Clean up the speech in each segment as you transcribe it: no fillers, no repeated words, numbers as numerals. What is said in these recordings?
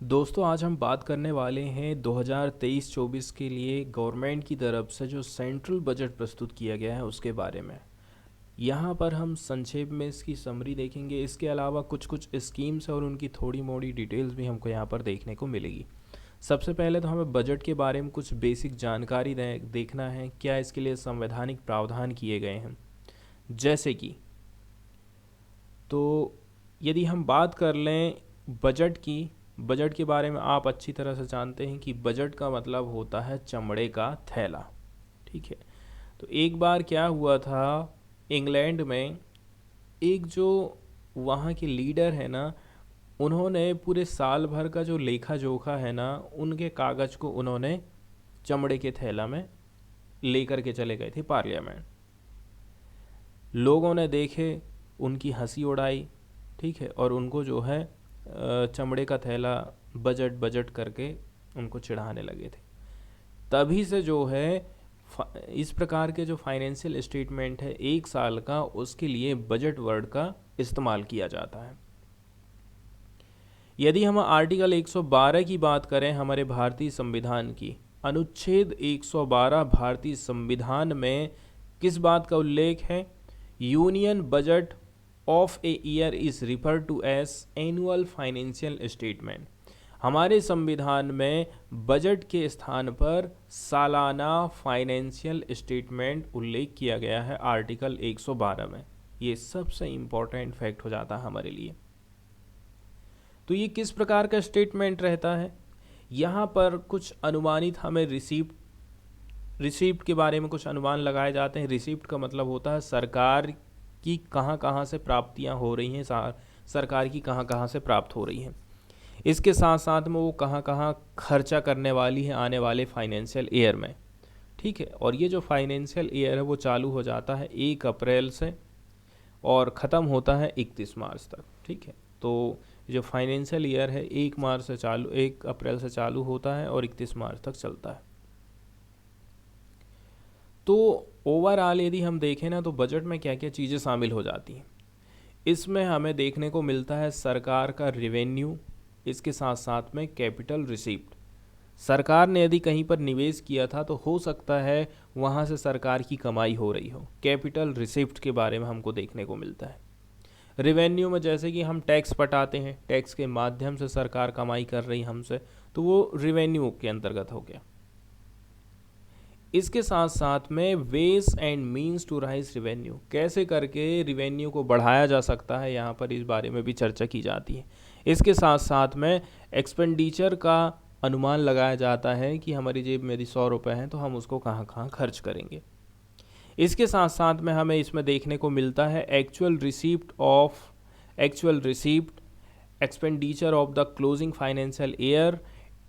दोस्तों आज हम बात करने वाले हैं 2023-24 के लिए गवर्नमेंट की तरफ से जो सेंट्रल बजट प्रस्तुत किया गया है उसके बारे में। यहाँ पर हम संक्षेप में इसकी समरी देखेंगे। इसके अलावा कुछ कुछ स्कीम्स और उनकी थोड़ी मोड़ी डिटेल्स भी हमको यहाँ पर देखने को मिलेगी। सबसे पहले तो हमें बजट के बारे में कुछ बेसिक जानकारी देखना है, क्या इसके लिए संवैधानिक प्रावधान किए गए हैं। जैसे कि तो यदि हम बात कर लें बजट की, बजट के बारे में आप अच्छी तरह से जानते हैं कि बजट का मतलब होता है चमड़े का थैला। ठीक है। तो एक बार क्या हुआ था, इंग्लैंड में एक जो वहाँ के लीडर है ना, उन्होंने पूरे साल भर का जो लेखा जोखा है ना, उनके कागज़ को उन्होंने चमड़े के थैला में लेकर के चले गए थे पार्लियामेंट। लोगों ने देखे, उनकी हंसी उड़ाई। ठीक है। और उनको जो है चमड़े का थैला बजट बजट करके उनको चिढ़ाने लगे थे। तभी से जो है इस प्रकार के जो फाइनेंशियल स्टेटमेंट है एक साल का, उसके लिए बजट वर्ड का इस्तेमाल किया जाता है। यदि हम आर्टिकल 112 की बात करें हमारे भारतीय संविधान की, अनुच्छेद 112 भारतीय संविधान में किस बात का उल्लेख है? Union budget of a year is refer to as annual financial statement. हमारे संविधान में बजट के स्थान पर सालाना फाइनेंशियल स्टेटमेंट उल्लेख किया गया है आर्टिकल 112 में। ये सबसे इम्पोर्टेंट फैक्ट हो जाता है हमारे लिए। तो ये किस प्रकार का स्टेटमेंट रहता है? यहाँ पर कुछ अनुमानित हमें रिसिप्ट के बारे में कुछ अनुमान लगाए जाते हैं। रिसिप्ट का मतलब होता है सरकार की कहाँ कहाँ से प्राप्तियाँ हो रही हैं, सरकार की कहाँ कहाँ से प्राप्त हो रही हैं। इसके साथ साथ में वो कहाँ कहाँ खर्चा करने वाली है आने वाले फाइनेंशियल ईयर में। ठीक है। और ये जो फाइनेंशियल ईयर है वो चालू हो जाता है 1 अप्रैल से और ख़त्म होता है 31 मार्च तक। ठीक है। तो जो फाइनेंशियल ईयर है 1 अप्रैल से चालू होता है और 31 मार्च तक चलता है। तो ओवरऑल यदि हम देखें ना, तो बजट में क्या क्या चीज़ें शामिल हो जाती हैं। इसमें हमें देखने को मिलता है सरकार का रेवेन्यू, इसके साथ साथ में कैपिटल रिसीप्ट। सरकार ने यदि कहीं पर निवेश किया था तो हो सकता है वहाँ से सरकार की कमाई हो रही हो। कैपिटल रिसिप्ट के बारे में हमको देखने को मिलता है। रेवेन्यू में जैसे कि हम टैक्स पटाते हैं, टैक्स के माध्यम से सरकार कमाई कर रही हमसे, तो वो रेवेन्यू के अंतर्गत हो गया। इसके साथ साथ में ways and means to raise revenue, कैसे करके रेवेन्यू को बढ़ाया जा सकता है, यहाँ पर इस बारे में भी चर्चा की जाती है। इसके साथ साथ में एक्सपेंडिचर का अनुमान लगाया जाता है कि हमारी जेब में यदि 100 रुपये हैं तो हम उसको कहाँ कहाँ खर्च करेंगे। इसके साथ साथ में हमें इसमें देखने को मिलता है actual receipt, expenditure of the closing financial year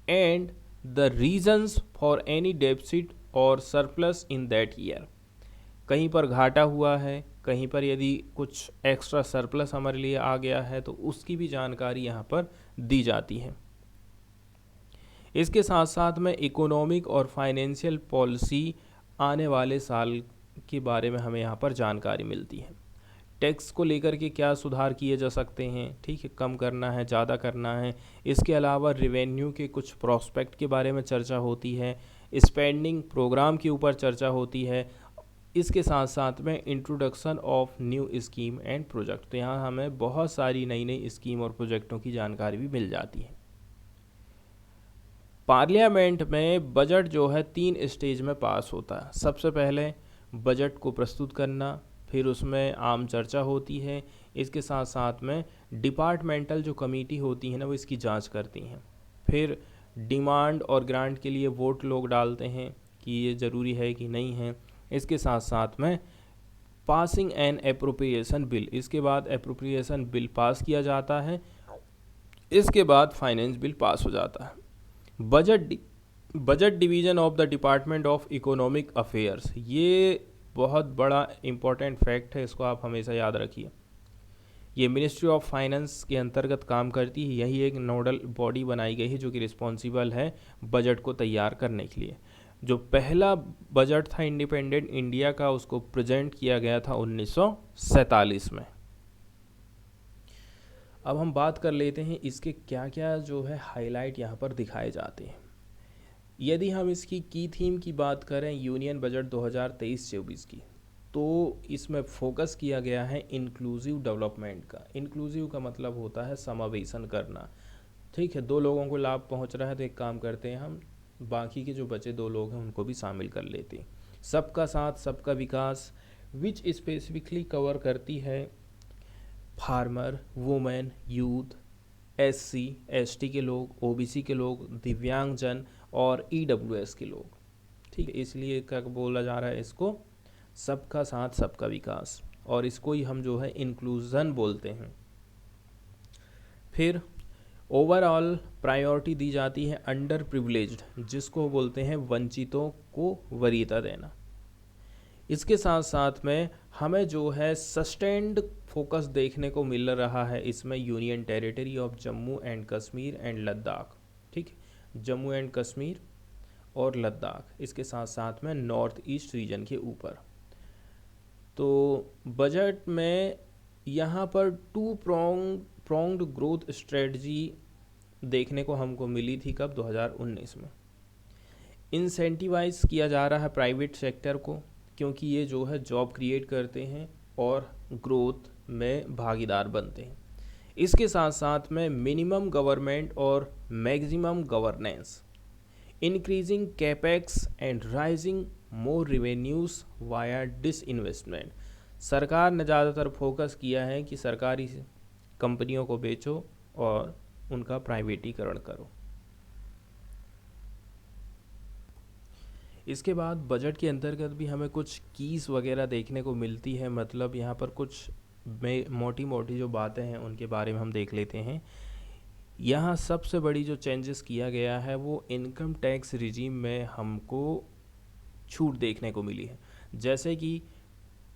and the reasons for any deficit और सरप्लस इन दैट ईयर। कहीं पर घाटा हुआ है, कहीं पर यदि कुछ एक्स्ट्रा सरप्लस हमारे लिए आ गया है तो उसकी भी जानकारी यहाँ पर दी जाती है। इसके साथ साथ में इकोनॉमिक और फाइनेंशियल पॉलिसी आने वाले साल के बारे में हमें यहाँ पर जानकारी मिलती है। टैक्स को लेकर के क्या सुधार किए जा सकते हैं, ठीक है, कम करना है, ज़्यादा करना है। इसके अलावा रेवेन्यू के कुछ प्रोस्पेक्ट के बारे में चर्चा होती है, स्पेंडिंग प्रोग्राम के ऊपर चर्चा होती है। इसके साथ साथ में introduction of new scheme and project, तो यहाँ हमें बहुत सारी नई नई स्कीम और प्रोजेक्टों की जानकारी भी मिल जाती है। पार्लियामेंट में बजट जो है 3 स्टेज में पास होता है। सबसे पहले बजट को प्रस्तुत करना, फिर उसमें आम चर्चा होती है। इसके साथ साथ में डिपार्टमेंटल जो कमेटी होती है ना, वो इसकी जांच करती हैं। फिर डिमांड और ग्रांट के लिए वोट लोग डालते हैं कि ये ज़रूरी है कि नहीं है। इसके साथ साथ में पासिंग एन अप्रोप्रिएशन बिल, इसके बाद अप्रोप्रिएशन बिल पास किया जाता है। इसके बाद फाइनेंस बिल पास हो जाता है। Budget division of the department of economic affairs, ये बहुत बड़ा इम्पोर्टेंट फैक्ट है, इसको आप हमेशा याद रखिए। ये मिनिस्ट्री ऑफ फाइनेंस के अंतर्गत काम करती है। यही एक नोडल बॉडी बनाई गई है जो कि रिस्पॉन्सिबल है बजट को तैयार करने के लिए। जो पहला बजट था इंडिपेंडेंट इंडिया का, उसको प्रेजेंट किया गया था 1947 में। अब हम बात कर लेते हैं इसके क्या क्या जो है हाईलाइट यहाँ पर दिखाए जाते हैं। यदि हम इसकी की थीम की बात करें यूनियन बजट 2023-24 की, तो इसमें फोकस किया गया है इंक्लूसिव डेवलपमेंट का। इंक्लूसिव का मतलब होता है समावेशन करना। ठीक है, 2 लोगों को लाभ पहुंच रहा है तो एक काम करते हैं, हम बाकी के जो बचे 2 लोग हैं उनको भी शामिल कर लेते हैं। सबका साथ सबका विकास, विच स्पेसिफिकली कवर करती है farmer, women, youth, SC ST के लोग, OBC के लोग, दिव्यांगजन और EWS के लोग। ठीक है, इसलिए क्या बोला जा रहा है इसको, सबका साथ सबका विकास, और इसको ही हम जो है इंक्लूजन बोलते हैं। फिर ओवरऑल प्रायोरिटी दी जाती है अंडर प्रिविलेज्ड, जिसको बोलते हैं वंचितों को वरीयता देना। इसके साथ साथ में हमें जो है सस्टेन्ड फोकस देखने को मिल रहा है इसमें union territory of Jammu and Kashmir and Ladakh. ठीक है, जम्मू एंड कश्मीर और लद्दाख, इसके साथ साथ में नॉर्थ ईस्ट रीजन के ऊपर। तो बजट में यहाँ पर 2 प्रोंग्ड ग्रोथ स्ट्रेटजी देखने को हमको मिली थी कब, 2019 में। इंसेंटिवाइज किया जा रहा है प्राइवेट सेक्टर को, क्योंकि ये जो है जॉब क्रिएट करते हैं और ग्रोथ में भागीदार बनते हैं। इसके साथ साथ में मिनिमम गवर्नमेंट और maximum governance, increasing capex and rising more revenues via disinvestment. सरकार ने ज़्यादातर फोकस किया है कि सरकारी कंपनियों को बेचो और उनका प्राइवेटीकरण करो। इसके बाद बजट के अंतर्गत भी हमें कुछ कीज़ वगैरह देखने को मिलती है, मतलब यहाँ पर कुछ मोटी मोटी जो बातें हैं उनके बारे में हम देख लेते हैं। यहाँ सबसे बड़ी जो चेंजेस किया गया है वो इनकम टैक्स रिजीम में हमको छूट देखने को मिली है। जैसे कि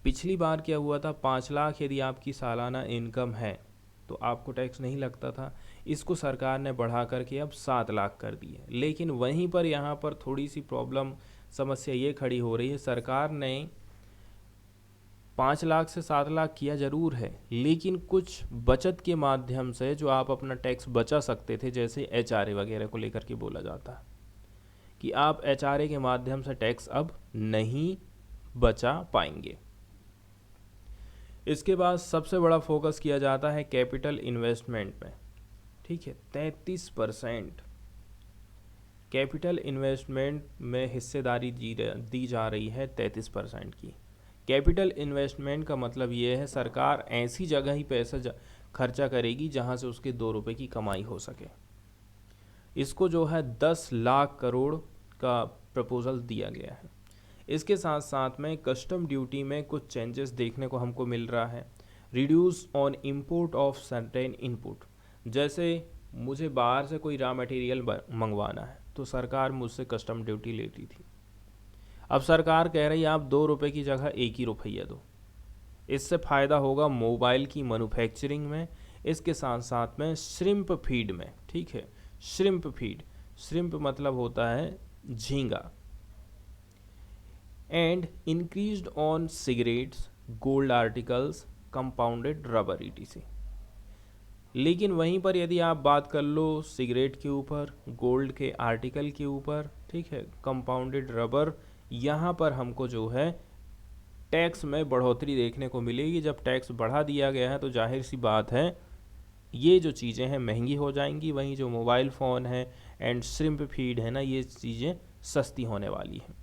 पिछली बार क्या हुआ था, 5 लाख यदि आपकी सालाना इनकम है तो आपको टैक्स नहीं लगता था। इसको सरकार ने बढ़ा करके अब 7 लाख कर दी है। लेकिन वहीं पर यहाँ पर थोड़ी सी प्रॉब्लम, समस्या ये खड़ी हो रही है, सरकार ने 5 लाख से 7 लाख किया ज़रूर है, लेकिन कुछ बचत के माध्यम से जो आप अपना टैक्स बचा सकते थे, जैसे HRA वगैरह को लेकर के बोला जाता है कि आप HRA के माध्यम से टैक्स अब नहीं बचा पाएंगे। इसके बाद सबसे बड़ा फोकस किया जाता है कैपिटल इन्वेस्टमेंट में। ठीक है, 33% कैपिटल इन्वेस्टमेंट में हिस्सेदारी दी जा रही है 33% की। कैपिटल इन्वेस्टमेंट का मतलब ये है सरकार ऐसी जगह ही पैसा खर्चा करेगी जहां से उसके 2 रुपये की कमाई हो सके। इसको जो है 10 लाख करोड़ का प्रपोजल दिया गया है। इसके साथ साथ में कस्टम ड्यूटी में कुछ चेंजेस देखने को हमको मिल रहा है। Reduce on import of certain input, जैसे मुझे बाहर से कोई रॉ मटेरियल मंगवाना है तो सरकार मुझसे कस्टम ड्यूटी लेती थी। अब सरकार कह रही है आप 2 रुपये की जगह 1 ही रुपया दो। इससे फ़ायदा होगा मोबाइल की मैन्युफैक्चरिंग में, इसके साथ साथ में श्रिम्प फीड में। ठीक है, श्रिम्प फीड, श्रिम्प मतलब होता है झींगा। And increased on cigarettes, gold articles, compounded rubber ETC। लेकिन वहीं पर यदि आप बात कर लो सिगरेट के ऊपर, गोल्ड के आर्टिकल के ऊपर, ठीक है, कंपाउंडेड रबर, यहाँ पर हमको जो है टैक्स में बढ़ोतरी देखने को मिलेगी। जब टैक्स बढ़ा दिया गया है तो जाहिर सी बात है ये जो चीज़ें हैं महंगी हो जाएंगी। वहीं जो मोबाइल फ़ोन है एंड श्रिम्प फीड है ना, ये चीज़ें सस्ती होने वाली हैं।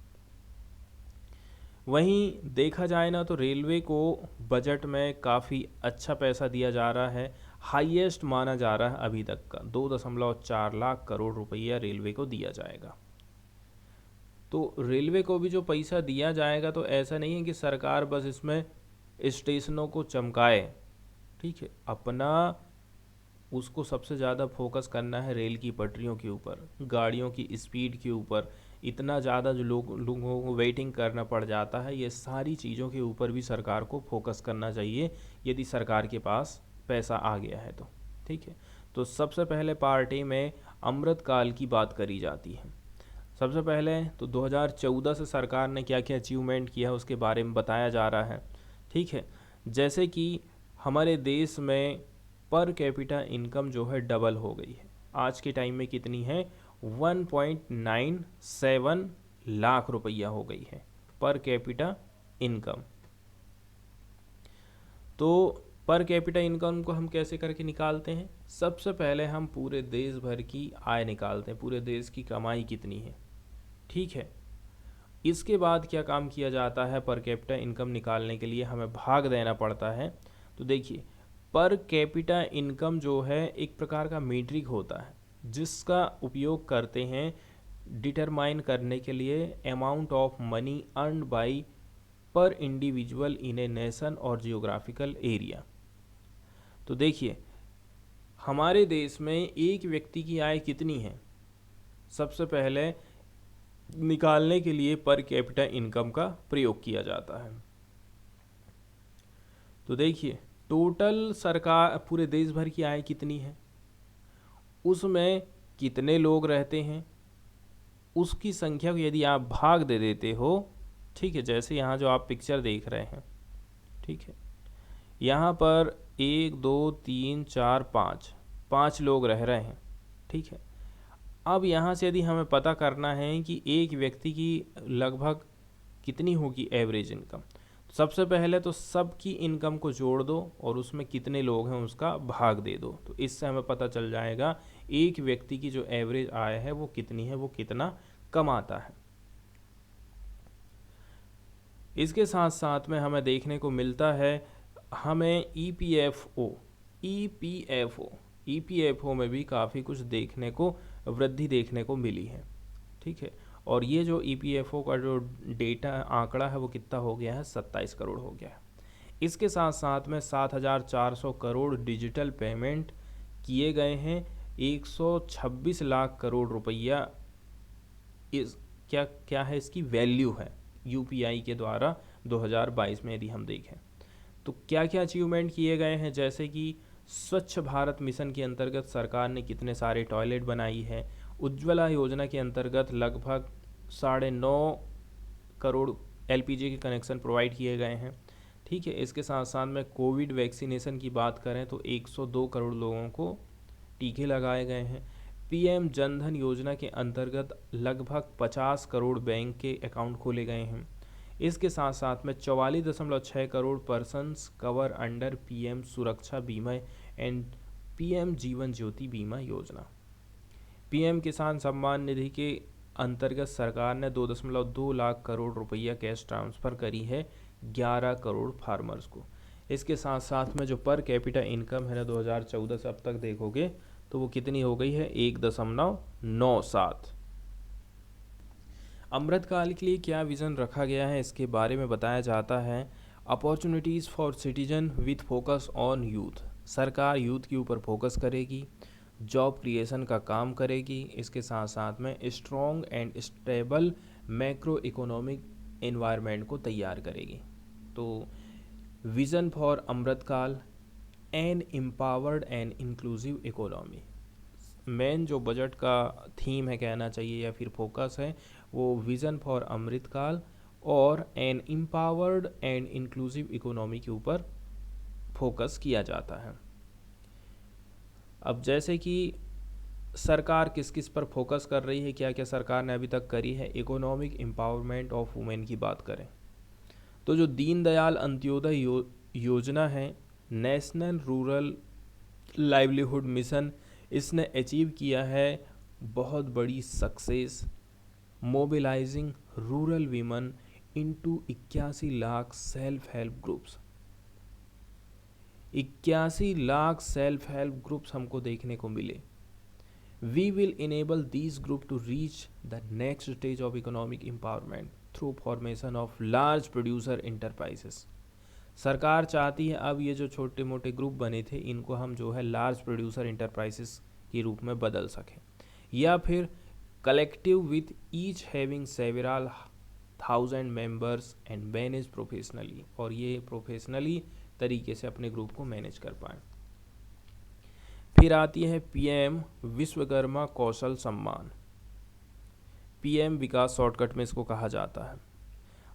वहीं देखा जाए ना तो रेलवे को बजट में काफ़ी अच्छा पैसा दिया जा रहा है, हाईएस्ट माना जा रहा है अभी तक का। 2.4 लाख करोड़ रुपया रेलवे को दिया जाएगा। तो रेलवे को भी जो पैसा दिया जाएगा तो ऐसा नहीं है कि सरकार बस इसमें स्टेशनों को चमकाए। ठीक है, अपना उसको सबसे ज़्यादा फोकस करना है रेल की पटरियों के ऊपर, गाड़ियों की स्पीड के ऊपर। इतना ज़्यादा जो लोगों को वेटिंग करना पड़ जाता है, ये सारी चीज़ों के ऊपर भी सरकार को फोकस करना चाहिए यदि सरकार के पास पैसा आ गया है तो। ठीक है, तो सबसे पहले पार्टी में अमृतकाल की बात करी जाती है। सबसे पहले तो 2014 से सरकार ने क्या क्या अचीवमेंट किया है उसके बारे में बताया जा रहा है। ठीक है, जैसे कि हमारे देश में पर कैपिटा इनकम जो है डबल हो गई है। आज के टाइम में कितनी है? 1.97 लाख रुपया हो गई है पर कैपिटा इनकम। तो पर कैपिटा इनकम को हम कैसे करके निकालते हैं? सबसे पहले हम पूरे देश भर की आय निकालते हैं, पूरे देश की कमाई कितनी है, ठीक है। इसके बाद क्या काम किया जाता है? पर कैपिटा इनकम निकालने के लिए हमें भाग देना पड़ता है। तो देखिए, पर कैपिटा इनकम जो है एक प्रकार का मीट्रिक होता है जिसका उपयोग करते हैं डिटरमाइन करने के लिए amount of money earned by पर इंडिविजुअल इन ए नेशन और जियोग्राफिकल एरिया। तो देखिए, हमारे देश में एक व्यक्ति की आय कितनी है, सबसे पहले निकालने के लिए पर कैपिटा इनकम का प्रयोग किया जाता है। तो देखिए, टोटल सरकार पूरे देश भर की आय कितनी है, उसमें कितने लोग रहते हैं, उसकी संख्या को यदि आप भाग दे देते हो, ठीक है, जैसे यहाँ जो आप पिक्चर देख रहे हैं, ठीक है, यहाँ पर 1 2 3 4 5 लोग रह रहे हैं, ठीक है। अब यहाँ से यदि हमें पता करना है कि एक व्यक्ति की लगभग कितनी होगी एवरेज इनकम, तो सबसे पहले तो सबकी इनकम को जोड़ दो और उसमें कितने लोग हैं उसका भाग दे दो। तो इससे हमें पता चल जाएगा एक व्यक्ति की जो एवरेज आय है वो कितनी है, वो कितना कमाता है। इसके साथ साथ में हमें देखने को मिलता है, हमें ईपीएफओ में भी काफ़ी कुछ देखने को वृद्धि देखने को मिली है, ठीक है। और ये जो ईपीएफओ का जो डेटा आंकड़ा है वो कितना हो गया है? 27 करोड़ हो गया है। इसके साथ साथ में 7,400 करोड़ डिजिटल पेमेंट किए गए हैं। 126 लाख करोड़ रुपया इस क्या है इसकी वैल्यू है यूपीआई के द्वारा 2022 में यदि हम देखें तो क्या क्या अचीवमेंट किए गए हैं। जैसे कि स्वच्छ भारत मिशन के अंतर्गत सरकार ने कितने सारे टॉयलेट बनाई है। उज्ज्वला योजना के अंतर्गत लगभग 9.5 करोड़ एलपीजी के कनेक्शन प्रोवाइड किए गए हैं, ठीक है। इसके साथ साथ में कोविड वैक्सीनेशन की बात करें तो 102 करोड़ लोगों को टीके लगाए गए हैं। पीएम जनधन योजना के अंतर्गत लगभग 50 करोड़ बैंक के अकाउंट खोले गए हैं। इसके साथ साथ में 44.6 crore persons cover under PM सुरक्षा बीमा एंड पीएम जीवन ज्योति बीमा योजना। पीएम किसान सम्मान निधि के अंतर्गत सरकार ने 2.2 लाख करोड़ रुपया कैश ट्रांसफ़र करी है 11 करोड़ फार्मर्स को। इसके साथ साथ में जो पर कैपिटा इनकम है ना 2014 से अब तक देखोगे तो वो कितनी हो गई है? 1.97। अमृतकाल के लिए क्या विज़न रखा गया है इसके बारे में बताया जाता है। Opportunities for citizen with focus on youth. सरकार यूथ के ऊपर फोकस करेगी, जॉब क्रिएशन का काम करेगी। इसके साथ साथ में strong and stable macro economic environment को तैयार करेगी। तो vision for Amritkaal an empowered and inclusive economy, main जो बजट का थीम है कहना चाहिए या फिर फोकस है वो विज़न फॉर अमृतकाल और an empowered and inclusive economy के ऊपर फोकस किया जाता है। अब जैसे कि सरकार किस किस पर फोकस कर रही है, क्या क्या सरकार ने अभी तक करी है। इकोनॉमिक एम्पावरमेंट ऑफ वुमेन की बात करें तो जो दीनदयाल अंत्योदय योजना है, नेशनल रूरल लाइवलीहुड मिशन, इसने अचीव किया है बहुत बड़ी success, mobilising rural women into 81 lakh self help groups. 81 lakh self help groups हमको देखने को मिले। We will enable these group to reach the next stage of economic empowerment through formation of large producer enterprises. सरकार चाहती है अब ये जो छोटे मोटे ग्रुप बने थे इनको हम जो है लार्ज प्रोड्यूसर इंटरप्राइजेस के रूप में बदल सकें, या फिर collective with each having several 1000 members and manage professionally, और ये प्रोफेशनली तरीके से अपने ग्रुप को मैनेज कर पाएँ। फिर आती है पीएम विश्वकर्मा कौशल सम्मान, पीएम विकास शॉर्टकट में इसको कहा जाता है।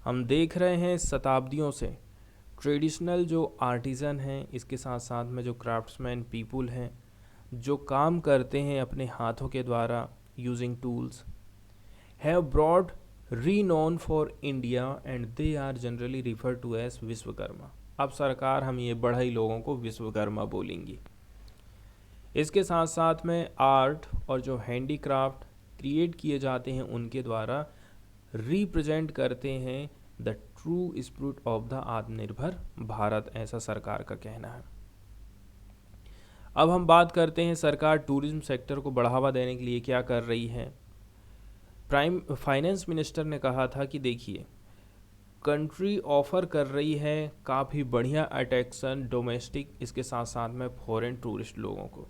हम देख रहे हैं शताब्दियों से ट्रेडिशनल जो आर्टिज़न हैं, इसके साथ साथ में जो क्राफ्ट्समैन पीपुल हैं, जो काम करते हैं अपने हाथों के द्वारा using tools, have broad renown for India and they are generally refer to as Vishwakarma. अब सरकार हम ये बढ़ई लोगों को विश्वकर्मा बोलेंगी। इसके साथ साथ में आर्ट और जो हैंडीक्राफ्ट क्रिएट किए जाते हैं उनके द्वारा रिप्रेजेंट करते हैं the true spirit of the आत्मनिर्भर भारत, ऐसा सरकार का कहना है। अब हम बात करते हैं सरकार टूरिज्म सेक्टर को बढ़ावा देने के लिए क्या कर रही है। प्राइम फाइनेंस मिनिस्टर ने कहा था कि देखिए, कंट्री ऑफर कर रही है काफ़ी बढ़िया अट्रैक्शन डोमेस्टिक, इसके साथ साथ में फॉरेन टूरिस्ट लोगों को,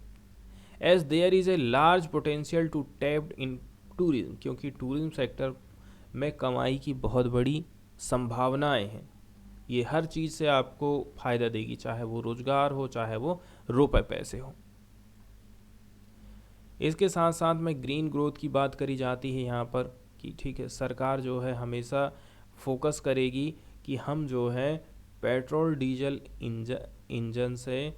as there is a large potential to tapped in tourism, क्योंकि टूरिज्म सेक्टर में कमाई की बहुत बड़ी संभावनाएं हैं। ये हर चीज़ से आपको फ़ायदा देगी, चाहे वो रोज़गार हो, चाहे वो रुपए पैसे हो। इसके साथ साथ में ग्रीन ग्रोथ की बात करी जाती है यहाँ पर कि ठीक है, सरकार जो है हमेशा फोकस करेगी कि हम जो है पेट्रोल डीजल इंजन से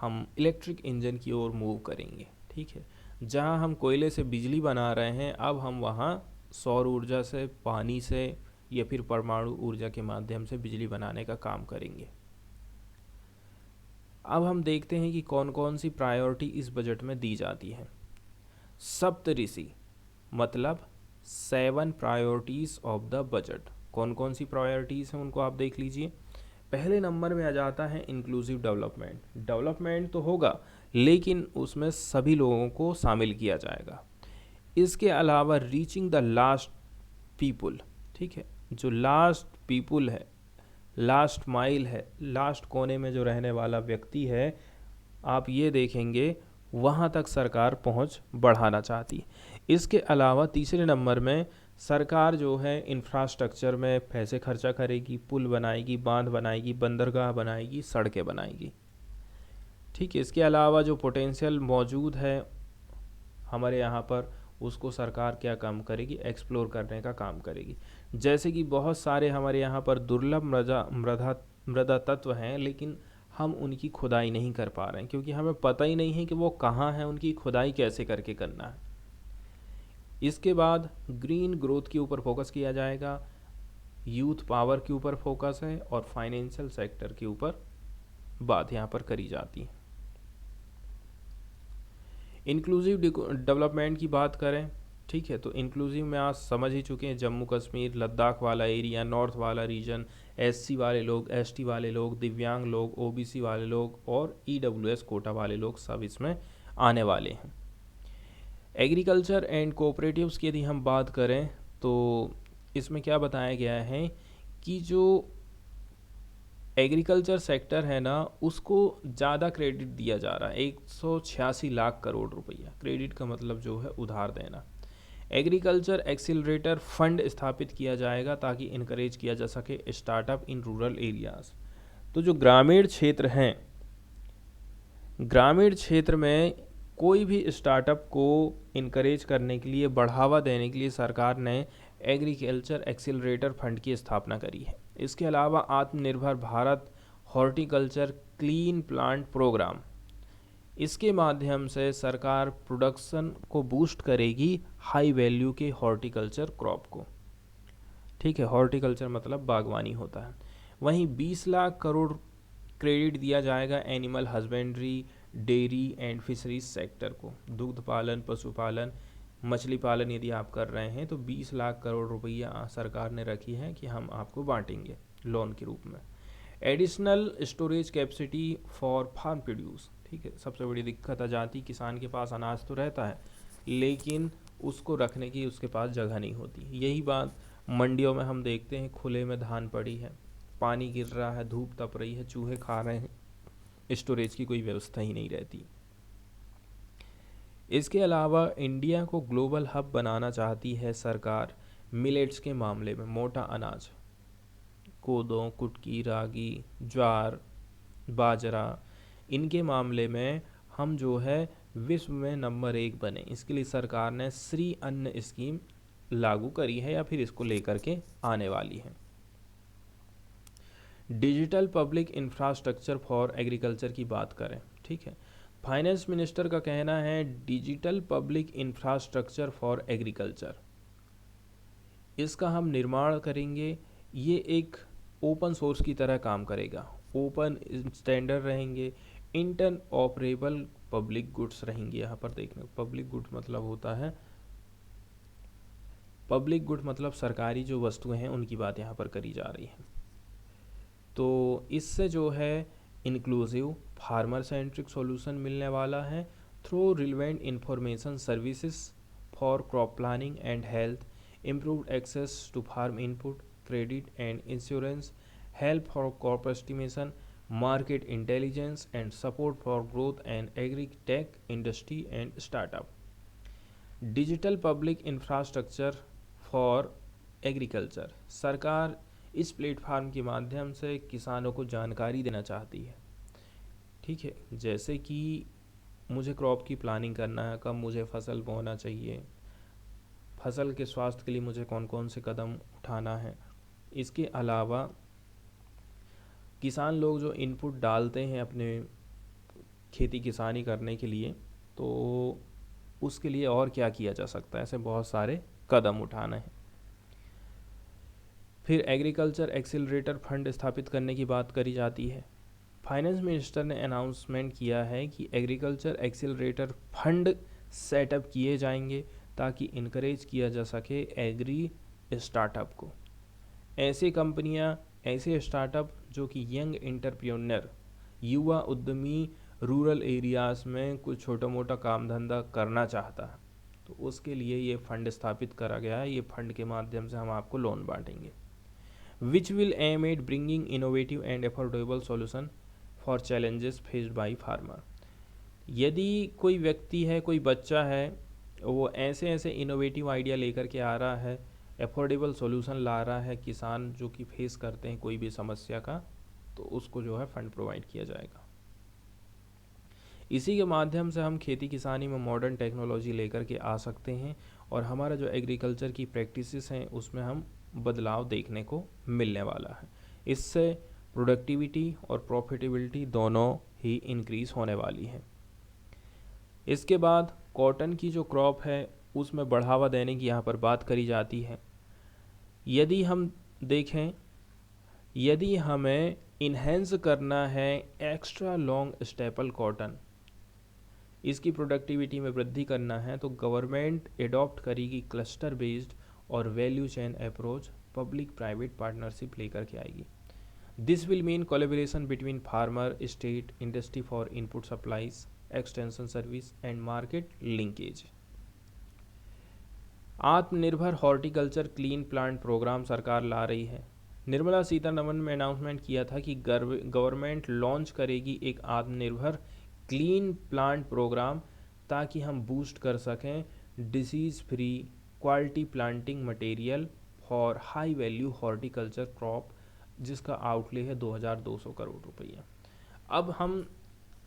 हम इलेक्ट्रिक इंजन की ओर मूव करेंगे। ठीक है, जहाँ हम कोयले से बिजली बना रहे हैं, अब हम वहाँ सौर ऊर्जा से, पानी से या फिर परमाणु ऊर्जा के माध्यम से बिजली बनाने का काम करेंगे। अब हम देखते हैं कि कौन कौन सी प्रायोरिटी इस बजट में दी जाती है। सप्तऋषि मतलब 7 प्रायोरिटीज़ ऑफ द बजट। कौन कौन सी प्रायोरिटीज़ हैं उनको आप देख लीजिए। पहले नंबर में आ जाता है इंक्लूसिव डेवलपमेंट। डेवलपमेंट तो होगा लेकिन उसमें सभी लोगों को शामिल किया जाएगा। इसके अलावा रीचिंग द लास्ट पीपुल, ठीक है, जो लास्ट पीपुल है, लास्ट माइल है, लास्ट कोने में जो रहने वाला व्यक्ति है, आप ये देखेंगे वहाँ तक सरकार पहुँच बढ़ाना चाहती है। इसके अलावा तीसरे नंबर में सरकार जो है इंफ्रास्ट्रक्चर में पैसे खर्चा करेगी, पुल बनाएगी, बांध बनाएगी, बंदरगाह बनाएगी, सड़कें बनाएगी। ठीक है, इसके अलावा जो पोटेंशियल मौजूद है हमारे यहाँ पर, उसको सरकार क्या काम करेगी, एक्सप्लोर करने का काम करेगी। जैसे कि बहुत सारे हमारे यहाँ पर दुर्लभ मृदा तत्व हैं, लेकिन हम उनकी खुदाई नहीं कर पा रहे हैं क्योंकि हमें पता ही नहीं है कि वो कहाँ हैं, उनकी खुदाई कैसे करके करना है। इसके बाद ग्रीन ग्रोथ के ऊपर फोकस किया जाएगा, यूथ पावर के ऊपर फोकस है और फाइनेंशियल सेक्टर के ऊपर बात यहाँ पर करी जाती है। इंक्लूसिव डेवलपमेंट की बात करें, ठीक है, तो इंक्लूसिव में आज समझ ही चुके हैं, जम्मू कश्मीर, लद्दाख वाला एरिया, नॉर्थ वाला रीजन, एससी वाले लोग, एसटी वाले लोग, दिव्यांग लोग, ओबीसी वाले लोग और ईडब्ल्यूएस कोटा वाले लोग सब इसमें आने वाले हैं। एग्रीकल्चर एंड कोऑपरेटिव्स की यदि हम बात करें तो इसमें क्या बताया गया है कि जो एग्रीकल्चर सेक्टर है ना, उसको ज़्यादा क्रेडिट दिया जा रहा है, 186 लाख करोड़ रुपया। क्रेडिट का मतलब जो है उधार देना। एग्रीकल्चर एक्सीलरेटर फंड स्थापित किया जाएगा ताकि इनकरेज किया जा सके स्टार्टअप इन रूरल एरियाज़। तो जो ग्रामीण क्षेत्र हैं, ग्रामीण क्षेत्र में कोई भी स्टार्टअप को इनकरेज करने के लिए, बढ़ावा देने के लिए सरकार ने एग्रीकल्चर एक्सीलरेटर फंड की स्थापना करी है। इसके अलावा Aatmanirbhar Bharat horticulture clean plant programme, इसके माध्यम से सरकार प्रोडक्शन को बूस्ट करेगी हाई वैल्यू के हॉर्टिकल्चर क्रॉप को। ठीक है, हॉर्टिकल्चर मतलब बागवानी होता है। वहीं 20 लाख करोड़ क्रेडिट दिया जाएगा animal husbandry, dairy and fisheries sector को। दुग्ध पालन, पशुपालन, मछली पालन यदि आप कर रहे हैं तो 20 लाख करोड़ रुपया सरकार ने रखी है कि हम आपको बांटेंगे लोन के रूप में। Additional storage capacity for farm produce, ठीक है, सबसे बड़ी दिक्कत आ जाती, किसान के पास अनाज तो रहता है लेकिन उसको रखने की उसके पास जगह नहीं होती। यही बात मंडियों में हम देखते हैं, खुले में धान पड़ी है, पानी गिर रहा है, धूप तप रही है, चूहे खा रहे हैं, स्टोरेज की कोई व्यवस्था ही नहीं रहती। इसके अलावा इंडिया को ग्लोबल हब बनाना चाहती है सरकार मिलेट्स के मामले में। मोटा अनाज, कोदो, कुटकी, रागी, ज्वार, बाजरा, इनके मामले में हम जो है विश्व में नंबर 1 बने, इसके लिए सरकार ने श्री अन्न स्कीम लागू करी है या फिर इसको लेकर के आने वाली है। Digital public infrastructure for agriculture की बात करें, ठीक है, फाइनेंस मिनिस्टर का कहना है digital public infrastructure for agriculture, इसका हम निर्माण करेंगे। ये एक ओपन सोर्स की तरह काम करेगा, ओपन स्टैंडर्ड रहेंगे, इंटर ऑपरेबल पब्लिक गुड्स रहेंगे। यहाँ पर देखने, पब्लिक गुड्स मतलब होता है, पब्लिक गुड मतलब सरकारी जो वस्तुएं हैं उनकी बात यहाँ पर करी जा रही है। तो इससे जो है इंक्लूसिव फार्मर सेंट्रिक सॉल्यूशन मिलने वाला है through relevant information services for crop planning and health, improved access to farm input, credit and insurance, help for crop estimation, market intelligence and support for growth and agri-tech industry and startup. Digital public infrastructure for agriculture, सरकार इस platform के माध्यम से किसानों को जानकारी देना चाहती है, ठीक है, जैसे कि मुझे क्रॉप की प्लानिंग करना है, कब मुझे फसल बोना चाहिए, फसल के स्वास्थ्य के लिए मुझे कौन कौन से कदम उठाना है। इसके अलावा किसान लोग जो इनपुट डालते हैं अपने खेती किसानी करने के लिए, तो उसके लिए और क्या किया जा सकता है, ऐसे बहुत सारे कदम उठाना है। फिर एग्रीकल्चर एक्सीलरेटर फंड स्थापित करने की बात करी जाती है। फाइनेंस मिनिस्टर ने अनाउंसमेंट किया है कि एग्रीकल्चर एक्सीलरेटर फंड सेटअप किए जाएंगे ताकि इनकरेज किया जा सके एग्री स्टार्टअप को। ऐसी कंपनियां, ऐसे स्टार्टअप जो कि यंग एंटरप्रेन्योर, युवा उद्यमी रूरल एरियाज़ में कुछ छोटा मोटा काम धंधा करना चाहता है, तो उसके लिए ये फंड स्थापित करा गया है। ये फंड के माध्यम से हम आपको लोन बांटेंगे। Which will aim at bringing innovative and affordable solution for challenges faced by farmer. यदि कोई व्यक्ति है, कोई बच्चा है, वो ऐसे ऐसे इनोवेटिव आइडिया लेकर के आ रहा है, अफोर्डेबल सॉल्यूशन ला रहा है, किसान जो कि फेस करते हैं कोई भी समस्या का, तो उसको जो है फंड प्रोवाइड किया जाएगा। इसी के माध्यम से हम खेती किसानी में मॉडर्न टेक्नोलॉजी लेकर के आ सकते हैं और हमारा जो एग्रीकल्चर की प्रैक्टिसेस हैं उसमें हम बदलाव देखने को मिलने वाला है। इससे प्रोडक्टिविटी और प्रॉफिटेबिलिटी दोनों ही इंक्रीज होने वाली है। इसके बाद कॉटन की जो क्रॉप है उसमें बढ़ावा देने की यहाँ पर बात करी जाती है। यदि हम देखें, यदि हमें इन्हेंस करना है एक्स्ट्रा लॉन्ग स्टेपल कॉटन, इसकी प्रोडक्टिविटी में वृद्धि करना है, तो गवर्नमेंट एडॉप्ट करेगी क्लस्टर बेस्ड और value chain approach, public private partnership लेकर के आएगी। This will mean collaboration between farmer, state, industry for input supplies, extension service and market linkage. आत्मनिर्भर हॉर्टिकल्चर क्लीन प्लांट प्रोग्राम सरकार ला रही है। निर्मला सीतारमण ने अनाउंसमेंट किया था कि गवर्नमेंट लॉन्च करेगी एक आत्मनिर्भर क्लीन प्लांट प्रोग्राम ताकि हम बूस्ट कर सकें disease free quality planting material for high value horticulture crop, जिसका आउटले है 2200 करोड़ रुपया। अब हम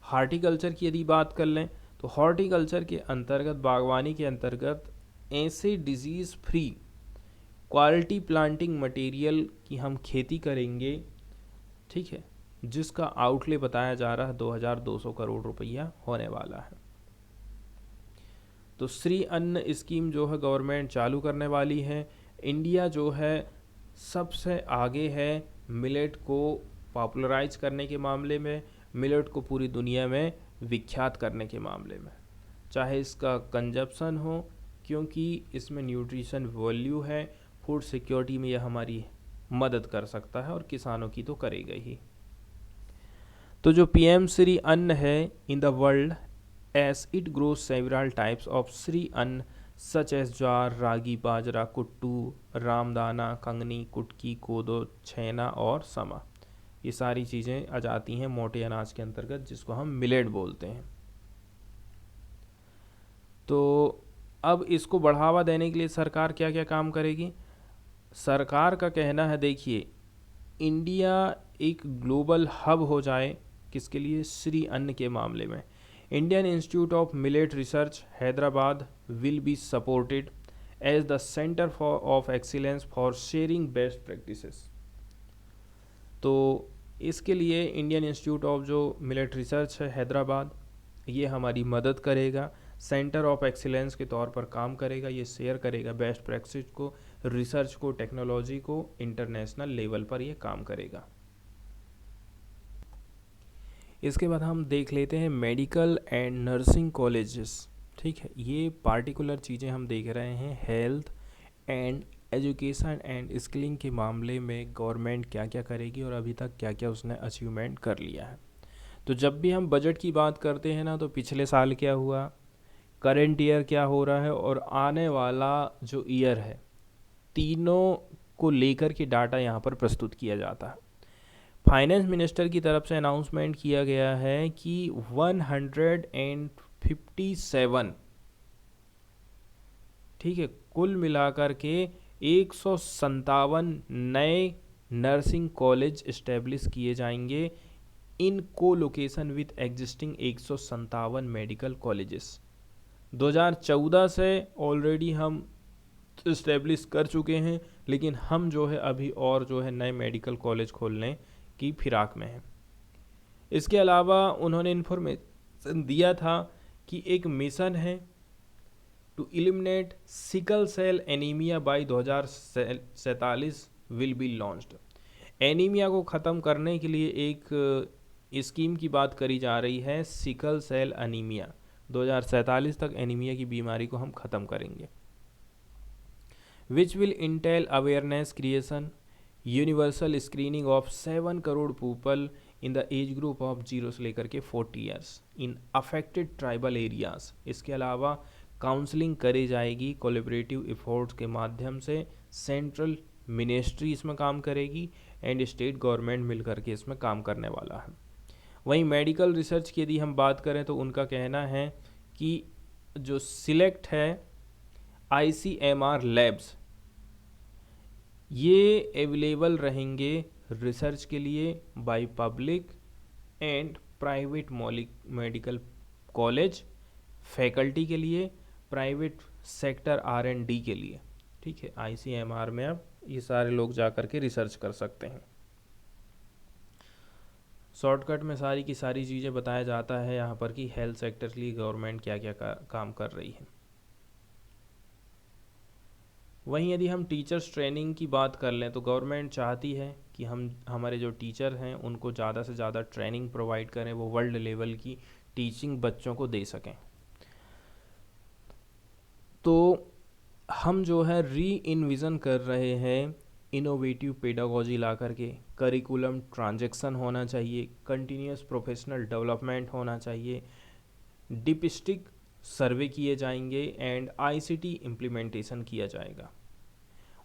हॉर्टिकल्चर की यदि बात कर लें तो हॉर्टिकल्चर के अंतर्गत, बागवानी के अंतर्गत ऐसे disease free quality planting material की हम खेती करेंगे, ठीक है, जिसका आउटले बताया जा रहा है 2200 करोड़ रुपया होने वाला है। तो श्री अन्न स्कीम जो है गवर्नमेंट चालू करने वाली है। इंडिया जो है सबसे आगे है मिलेट को पॉपुलराइज करने के मामले में, मिलेट को पूरी दुनिया में विख्यात करने के मामले में, चाहे इसका कंजप्शन हो, क्योंकि इसमें न्यूट्रिशन वैल्यू है, फूड सिक्योरिटी में यह हमारी मदद कर सकता है और किसानों की तो करेगा ही। तो जो पीएम श्री अन्न है in the world as it grows several types of Shree Anna such as ज्वार, रागी, बाजरा, कुट्टू, रामदाना, कंगनी, कुटकी, कोदो, छैना और समा, ये सारी चीज़ें आ जाती हैं मोटे अनाज के अंतर्गत, जिसको हम मिलेट बोलते हैं। तो अब इसको बढ़ावा देने के लिए सरकार क्या क्या काम करेगी? सरकार का कहना है, देखिए, इंडिया एक ग्लोबल हब हो जाए, किसके लिए? श्री अन्न के मामले में। Indian institute of millet research Hyderabad will be supported as the centre for of excellence for sharing best practices. तो इसके लिए इंडियन इंस्टीट्यूट ऑफ जो मिलिट्री रिसर्च है हैदराबाद, ये हमारी मदद करेगा, सेंटर ऑफ एक्सीलेंस के तौर पर काम करेगा। ये शेयर करेगा बेस्ट प्रैक्टिस को, रिसर्च को, टेक्नोलॉजी को, इंटरनेशनल लेवल पर ये काम करेगा। इसके बाद हम देख लेते हैं मेडिकल एंड नर्सिंग कॉलेजेस। ठीक है, ये पार्टिकुलर चीज़ें हम देख रहे हैं। Health and education and skilling के मामले में गवर्नमेंट क्या क्या करेगी और अभी तक क्या क्या उसने अचीवमेंट कर लिया है। तो जब भी हम बजट की बात करते हैं ना, तो पिछले साल क्या हुआ, करंट ईयर क्या हो रहा है और आने वाला जो ईयर है, तीनों को लेकर के डाटा यहाँ पर प्रस्तुत किया जाता है। फाइनेंस मिनिस्टर की तरफ से अनाउंसमेंट किया गया है कि 157, ठीक है, कुल मिलाकर के 157 नए नर्सिंग कॉलेज इस्टेब्लिश किए जाएंगे इन को location with existing 157 medical colleges. 2014 से ऑलरेडी हम इस्टेब्लिश कर चुके हैं, लेकिन हम जो है अभी और जो है नए मेडिकल कॉलेज खोलने की फिराक में हैं। इसके अलावा उन्होंने इन्फॉर्मेशन दिया था कि एक मिशन है to eliminate sickle cell anaemia by 2047 will be launched. Anaemia को ख़त्म करने के लिए एक स्कीम की बात करी जा रही है, सिकल सेल एनीमिया। 2047 तक एनीमिया की बीमारी को हम ख़त्म करेंगे। Which will Intel awareness creation, universal screening of 7 crore people in the age group of 0 से लेकर के 40 years in affected tribal areas. इसके अलावा काउंसलिंग करी जाएगी कोलैबोरेटिव एफर्ट्स के माध्यम से। सेंट्रल मिनिस्ट्री इसमें काम करेगी एंड स्टेट गवर्नमेंट मिलकर के इसमें काम करने वाला है। वहीं मेडिकल रिसर्च की यदि हम बात करें तो उनका कहना है कि जो सिलेक्ट है ICMR लैब्स, ये अवेलेबल रहेंगे रिसर्च के लिए by public and private medical college, faculty के लिए, प्राइवेट सेक्टर R&D के लिए। ठीक है, ICMR में अब ये सारे लोग जा कर के रिसर्च कर सकते हैं। शॉर्टकट में सारी की सारी चीज़ें बताया जाता है यहाँ पर कि हेल्थ सेक्टर के लिए गवर्नमेंट क्या क्या काम कर रही है। वहीं यदि हम टीचर्स ट्रेनिंग की बात कर लें तो गवर्नमेंट चाहती है कि हम हमारे जो टीचर हैं उनको ज़्यादा से ज़्यादा ट्रेनिंग प्रोवाइड करें, वो वर्ल्ड लेवल की टीचिंग बच्चों को दे सकें। तो हम जो है री इन्विज़न कर रहे हैं इनोवेटिव पेडागोजी ला करके, करिकुलम ट्रांजैक्शन होना चाहिए, कंटिन्यूस प्रोफेशनल डेवलपमेंट होना चाहिए, डिपिस्टिक सर्वे किए जाएंगे एंड ICT इम्प्लीमेंटेशन किया जाएगा।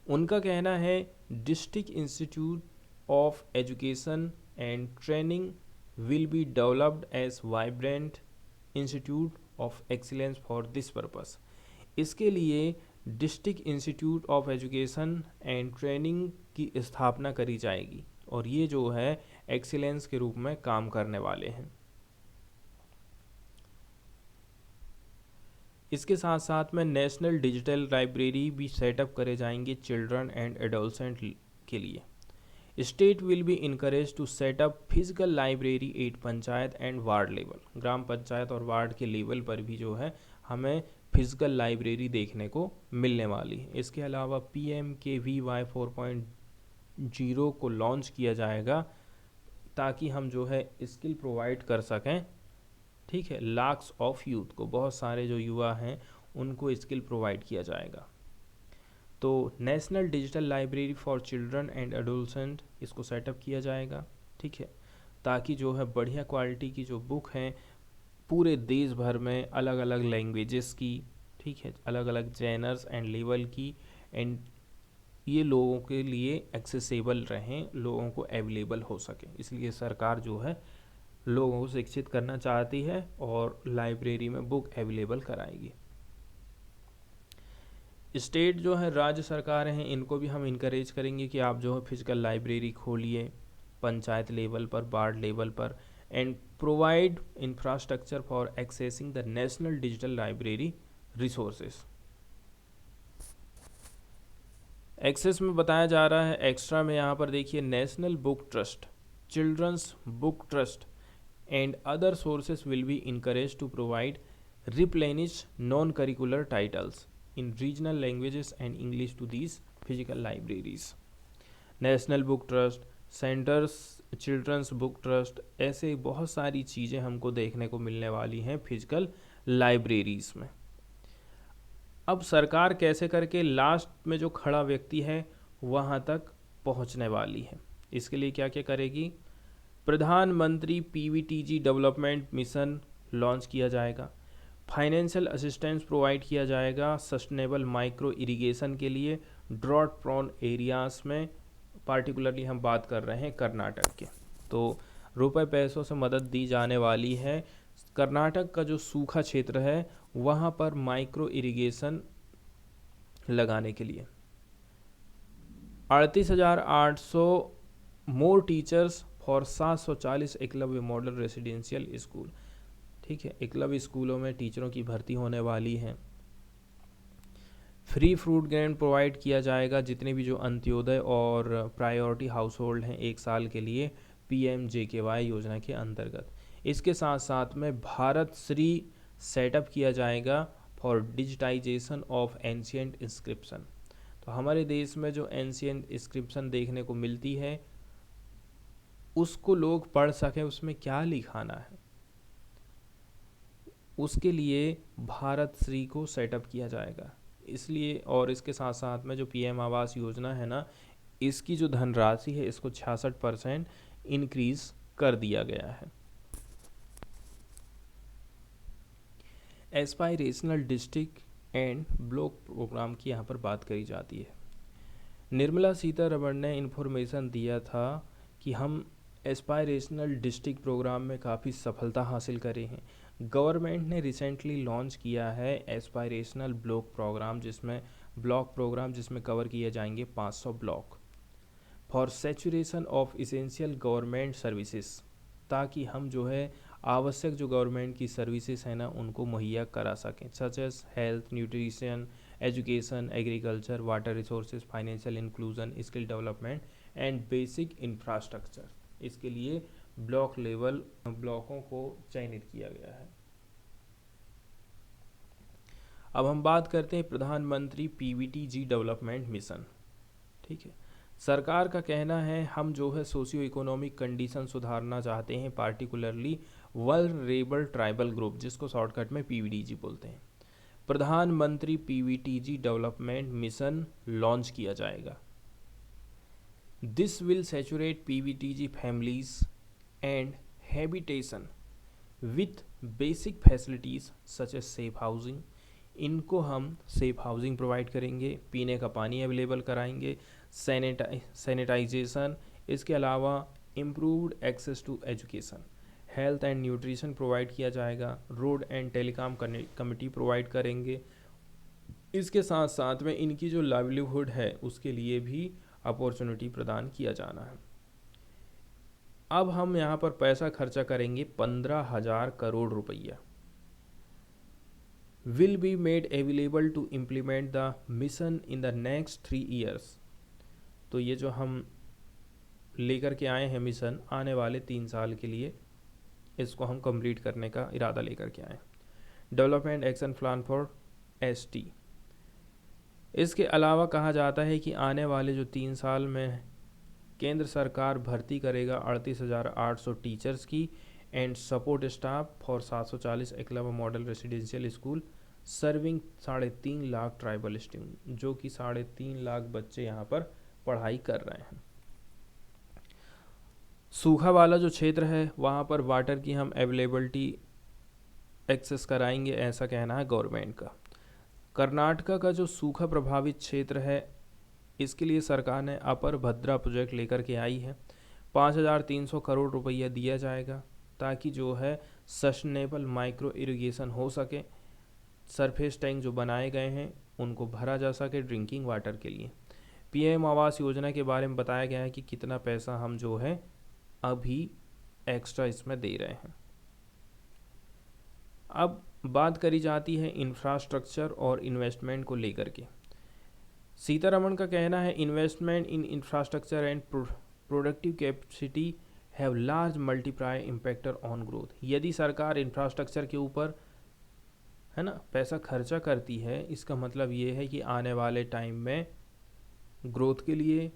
उनका कहना है district institute of education and training will be developed as vibrant institute of excellence for this purpose. इसके लिए district institute of education and training की स्थापना करी जाएगी और ये जो है एक्सीलेंस के रूप में काम करने वाले हैं। इसके साथ साथ में नेशनल डिजिटल लाइब्रेरी भी सेटअप करे जाएंगे चिल्ड्रन एंड एडोलसेंट के लिए। State will be encourage to setup physical library at panchayat and ward level. ग्राम पंचायत और वार्ड के लेवल पर भी जो है हमें फिजिकल लाइब्रेरी देखने को मिलने वाली है। इसके अलावा PMKVY 4.0 को लॉन्च किया जाएगा ताकि हम जो है स्किल प्रोवाइड कर सकें। ठीक है, लाख्स ऑफ यूथ को, बहुत सारे जो युवा हैं उनको स्किल प्रोवाइड किया जाएगा। तो national digital library for children and adolescent इसको सेटअप किया जाएगा। ठीक है, ताकि जो है बढ़िया क्वालिटी की जो बुक हैं पूरे देश भर में अलग अलग लैंग्वेजेस की, ठीक है, अलग अलग जेनर्स एंड लेवल की, एंड ये लोगों के लिए एक्सेसिबल रहें, लोगों को अवेलेबल हो सके। इसलिए सरकार जो है लोगों को शिक्षित करना चाहती है और लाइब्रेरी में बुक अवेलेबल कराएगी। स्टेट जो है, राज्य सरकारें हैं, इनको भी हम इनकरेज करेंगे कि आप जो है फिजिकल लाइब्रेरी खोलिए पंचायत लेवल पर, वार्ड लेवल पर, and provide infrastructure for accessing the national digital library resources. Access में बताया जा रहा है एक्स्ट्रा में, यहाँ पर देखिए national book trust children's book trust and other sources will be encouraged to provide replenish non-curricular titles in regional languages and English to these physical libraries. National book trust, centres children's book trust, ऐसे बहुत सारी चीज़ें हमको देखने को मिलने वाली हैं फिजिकल लाइब्रेरीज में। अब सरकार कैसे करके लास्ट में जो खड़ा व्यक्ति है वहाँ तक पहुँचने वाली है, इसके लिए क्या क्या करेगी? प्रधानमंत्री पीवीटीजी डेवलपमेंट मिशन लॉन्च किया जाएगा। फाइनेंशियल असिस्टेंस प्रोवाइड किया जाएगा सस्टेनेबल माइक्रो इरिगेशन के लिए ड्रॉट प्रोन एरियाज़ में। पार्टिकुलरली हम बात कर रहे हैं कर्नाटक के, तो रुपए पैसों से मदद दी जाने वाली है। कर्नाटक का जो सूखा क्षेत्र है वहाँ पर माइक्रो इरिगेशन लगाने के लिए 38,800 more teachers for 740 Eklavya model residential school. ठीक है, एकलव्य स्कूलों में टीचरों की भर्ती होने वाली है। फ्री फ्रूट ग्रेन प्रोवाइड किया जाएगा जितने भी जो अंत्योदय और प्रायोरिटी हाउस होल्ड हैं 1 साल के लिए PMJKY योजना के अंतर्गत। इसके साथ साथ में भारत श्री सेटअप किया जाएगा for digitisation of ancient inscription. तो हमारे देश में जो एंशियंट इंस्क्रिप्शन देखने को मिलती है उसको लोग पढ़ सकें, उसमें क्या लिखाना है, उसके लिए भारत श्री को सेटअप किया जाएगा। इसलिए और इसके साथ साथ में जो PM आवास योजना है ना, इसकी जो धनराशि है इसको 66% इंक्रीज कर दिया गया है। Aspirational district and block programme की यहाँ पर बात करी जाती है। निर्मला सीतारमण ने इन्फॉर्मेशन दिया था कि हम एस्पायरेशनल डिस्ट्रिक्ट प्रोग्राम में काफ़ी सफलता हासिल करे हैं। गवर्नमेंट ने रिसेंटली लॉन्च किया है एस्पायरेशनल ब्लॉक प्रोग्राम जिसमें कवर किए जाएंगे 500 block for saturation of essential government services, ताकि हम जो है आवश्यक जो गवर्नमेंट की सर्विसेज हैं ना उनको मुहैया करा सकें, such as health, nutrition, education, agriculture, water resources, financial inclusion, skill development and basic infrastructure. इसके लिए ब्लॉक लेवल ब्लॉकों को चयनित किया गया है। अब हम बात करते हैं प्रधानमंत्री PVTG डेवलपमेंट मिशन। ठीक है, सरकार का कहना है हम जो है सोशियो इकोनॉमिक कंडीशन सुधारना चाहते हैं, पार्टिकुलरली वल्नरेबल ट्राइबल ग्रुप, जिसको शॉर्टकट में PVTG बोलते हैं। प्रधानमंत्री PVTG डेवलपमेंट मिशन लॉन्च किया जाएगा। This will saturate PVTG families and habitation with basic facilities such as safe housing. इनको हम सेफ हाउसिंग प्रोवाइड करेंगे, पीने का पानी अवेलेबल कराएंगे, सैनिटाइजेशन, इसके अलावा improved access to education, health and nutrition provide किया जाएगा, road and telecom committee provide करेंगे। इसके साथ साथ में इनकी जो लाइवलीहुड है उसके लिए भी अपॉर्चुनिटी प्रदान किया जाना है। अब हम यहाँ पर पैसा खर्चा करेंगे 15,000 करोड़ रुपया। Will be made available to implement the mission in the next 3 years। तो ये जो हम लेकर के आए हैं मिशन, आने वाले 3 साल के लिए इसको हम कंप्लीट करने का इरादा लेकर के आए। Development action plan for ST। इसके अलावा कहा जाता है कि आने वाले जो 3 साल में केंद्र सरकार भर्ती करेगा 38,800 टीचर्स की and support staff for 740 Eklavya model residential school serving 3.5 lakh tribal student, जो कि 3.5 लाख बच्चे यहाँ पर पढ़ाई कर रहे हैं। सूखा वाला जो क्षेत्र है वहाँ पर वाटर की हम अवेलेबिलिटी एक्सेस कराएंगे, ऐसा कहना है गवर्नमेंट का। कर्नाटका का जो सूखा प्रभावित क्षेत्र है इसके लिए सरकार ने अपर भद्रा प्रोजेक्ट लेकर के आई है। 5,300 करोड़ रुपया दिया जाएगा ताकि जो है सस्टेनेबल माइक्रो इरिगेशन हो सके, सरफेस टैंक जो बनाए गए हैं उनको भरा जा सके ड्रिंकिंग वाटर के लिए। PM आवास योजना के बारे में बताया गया है कि कितना पैसा हम जो है अभी एक्स्ट्रा इसमें दे रहे हैं। अब बात करी जाती है इंफ्रास्ट्रक्चर और इन्वेस्टमेंट को लेकर के। सीतारमण का कहना है investment in infrastructure and productive capacity have large multiplier impact on growth. यदि सरकार इंफ्रास्ट्रक्चर के ऊपर है ना पैसा खर्चा करती है, इसका मतलब ये है कि आने वाले टाइम में ग्रोथ के लिए,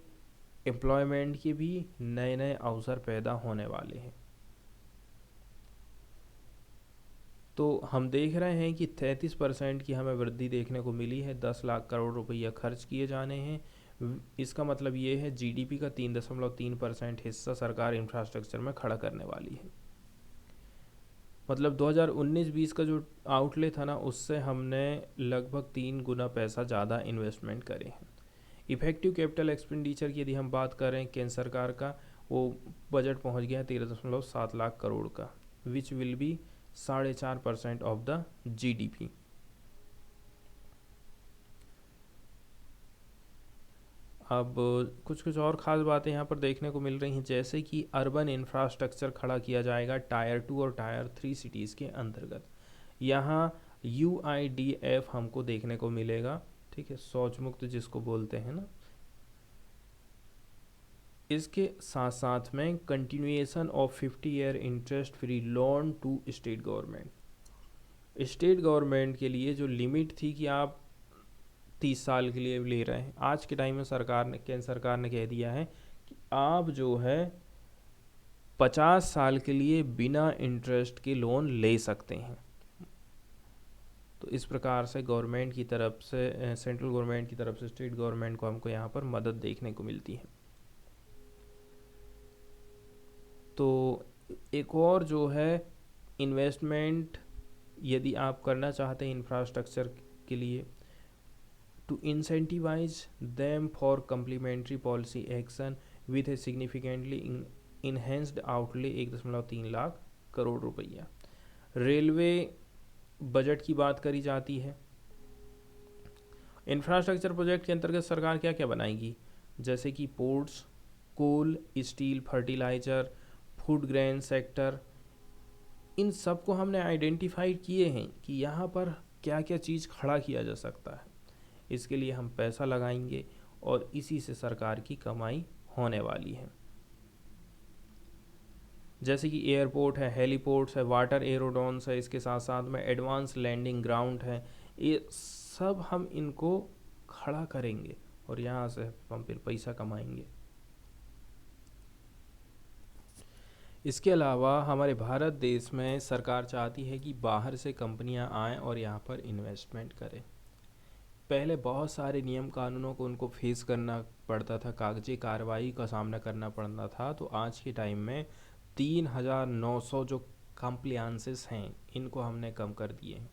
एम्प्लॉयमेंट के भी नए नए अवसर पैदा होने वाले हैं। तो हम देख रहे हैं कि 33% की हमें वृद्धि देखने को मिली है, 10 लाख करोड़ रुपया खर्च किए जाने हैं। इसका मतलब ये है जीडीपी का 3.3% हिस्सा सरकार इंफ्रास्ट्रक्चर में खड़ा करने वाली है। मतलब 2019-20 का जो आउटले था ना, उससे हमने लगभग 3 गुना पैसा ज़्यादा इन्वेस्टमेंट करे हैं। इफेक्टिव कैपिटल एक्सपेंडिचर की यदि हम बात करें केंद्र सरकार का, वो बजट पहुंच गया 13.7 लाख करोड़ का, which will be 4.5% of the GDP. अब कुछ और ख़ास बातें यहाँ पर देखने को मिल रही हैं, जैसे कि अर्बन इंफ्रास्ट्रक्चर खड़ा किया जाएगा टायर 2 और टायर 3 सिटीज़ के अंतर्गत। यहाँ UIDF हमको देखने को मिलेगा, ठीक है, शौच मुक्त जिसको बोलते हैं ना। इसके साथ साथ में continuation of 50 year interest free loan to state government. State government के लिए जो लिमिट थी कि आप 30 साल के लिए ले रहे हैं, आज के टाइम में केंद्र सरकार ने कह दिया है कि आप जो है 50 साल के लिए बिना इंटरेस्ट के लोन ले सकते हैं। तो इस प्रकार से गवर्नमेंट की तरफ से, सेंट्रल गवर्नमेंट की तरफ से स्टेट गवर्नमेंट को हमको यहाँ पर मदद देखने को मिलती है। तो एक और जो है इन्वेस्टमेंट यदि आप करना चाहते हैं इंफ्रास्ट्रक्चर के लिए, to incentivise them for complementary policy action with a significantly enhanced outlay 1.3 lakh crore रुपया। रेलवे बजट की बात करी जाती है। इंफ्रास्ट्रक्चर प्रोजेक्ट के अंतर्गत सरकार क्या क्या बनाएगी, जैसे कि ports, coal, steel, fertiliser, food grain sector, इन सब को हमने आइडेंटिफाई किए हैं कि यहाँ पर क्या क्या चीज़ खड़ा किया जा सकता है। इसके लिए हम पैसा लगाएंगे और इसी से सरकार की कमाई होने वाली है। जैसे कि एयरपोर्ट है, हेलीपोर्ट्स है, वाटर एरोड्रोम्स है, इसके साथ साथ में एडवांस लैंडिंग ग्राउंड है, ये सब हम इनको खड़ा करेंगे और यहाँ से हम फिर पैसा कमाएंगे। इसके अलावा हमारे भारत देश में सरकार चाहती है कि बाहर से कंपनियां आएँ और यहाँ पर इन्वेस्टमेंट करें। पहले बहुत सारे नियम कानूनों को उनको फेस करना पड़ता था, कागजी कार्रवाई का सामना करना पड़ता था। तो आज के टाइम में 3,900 जो कंप्लायंसेस हैं, इनको हमने कम कर दिए हैं।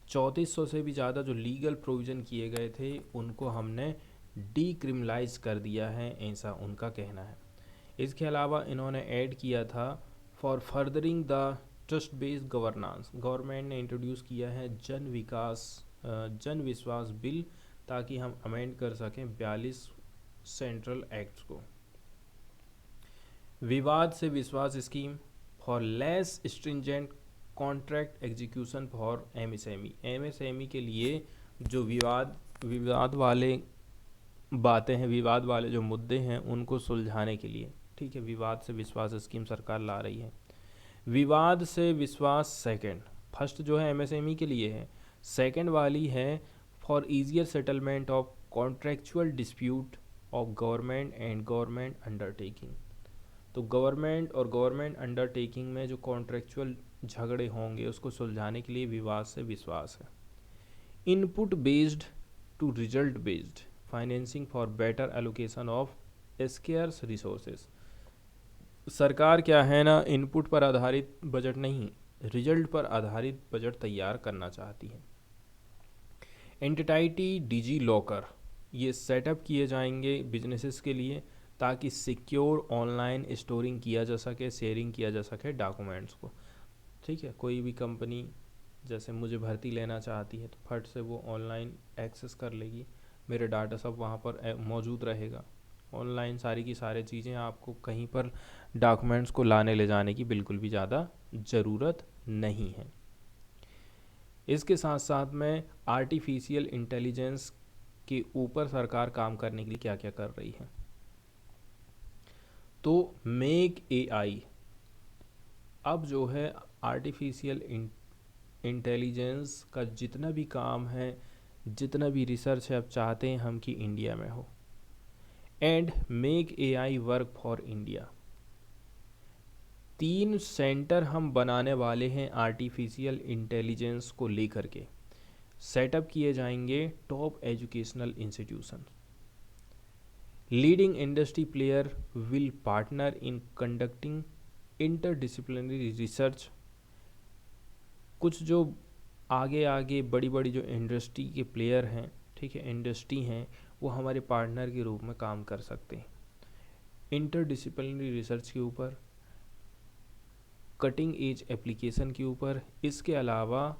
3400 से भी ज़्यादा जो लीगल प्रोविज़न किए गए थे, उनको हमने डीक्रिमिनलाइज कर दिया है, ऐसा उनका कहना है। इसके अलावा इन्होंने ऐड किया था for furthering the trust based governance, government ने इंट्रोड्यूस किया है जन विश्वास बिल, ताकि हम अमेंड कर सकें 42 सेंट्रल एक्ट्स को। विवाद से विश्वास scheme for less stringent contract execution for MSME के लिए जो विवाद वाले बातें हैं, विवाद वाले जो मुद्दे हैं, उनको सुलझाने के लिए, ठीक है, विवाद से विश्वास स्कीम सरकार ला रही है। विवाद से विश्वास सेकंड, फर्स्ट जो है एमएसएमई के लिए है, सेकंड वाली है for easier settlement of contractual dispute of government and government undertaking. तो गवर्नमेंट और गवर्नमेंट अंडरटेकिंग में जो कॉन्ट्रेक्चुअल झगड़े होंगे, उसको सुलझाने के लिए विवाद से विश्वास है। Input based to result based financing for better allocation of scarce resources. सरकार क्या है ना, इनपुट पर आधारित बजट नहीं, रिजल्ट पर आधारित बजट तैयार करना चाहती है। एंटिटी डिजी लॉकर ये सेटअप किए जाएंगे बिजनेसेस के लिए, ताकि सिक्योर ऑनलाइन स्टोरिंग किया जा सके, शेयरिंग किया जा सके डॉक्यूमेंट्स को, ठीक है। कोई भी कंपनी जैसे मुझे भर्ती लेना चाहती है, तो फट से वो ऑनलाइन एक्सेस कर लेगी, मेरे डाटा सब वहाँ पर मौजूद रहेगा। ऑनलाइन सारी की सारी चीज़ें, आपको कहीं पर डॉक्यूमेंट्स को लाने ले जाने की बिल्कुल भी ज़्यादा ज़रूरत नहीं है। इसके साथ साथ में आर्टिफिशियल इंटेलिजेंस के ऊपर सरकार काम करने के लिए क्या क्या कर रही है। तो मेक एआई, अब जो है आर्टिफिशियल इंटेलिजेंस का जितना भी काम है, जितना भी रिसर्च है, अब चाहते हैं हम कि इंडिया में हो। And make AI work for India, 3 centre हम बनाने वाले हैं आर्टिफिशियल इंटेलिजेंस को लेकर के। सेटअप किए जाएंगे top educational institution. Leading industry player will partner in conducting interdisciplinary research. कुछ जो आगे आगे बड़ी बड़ी जो इंडस्ट्री के प्लेयर हैं, ठीक है, इंडस्ट्री हैं, वो हमारे पार्टनर के रूप में काम कर सकते हैं इंटरडिसिप्लिनरी रिसर्च के ऊपर, कटिंग एज एप्लीकेशन के ऊपर। इसके अलावा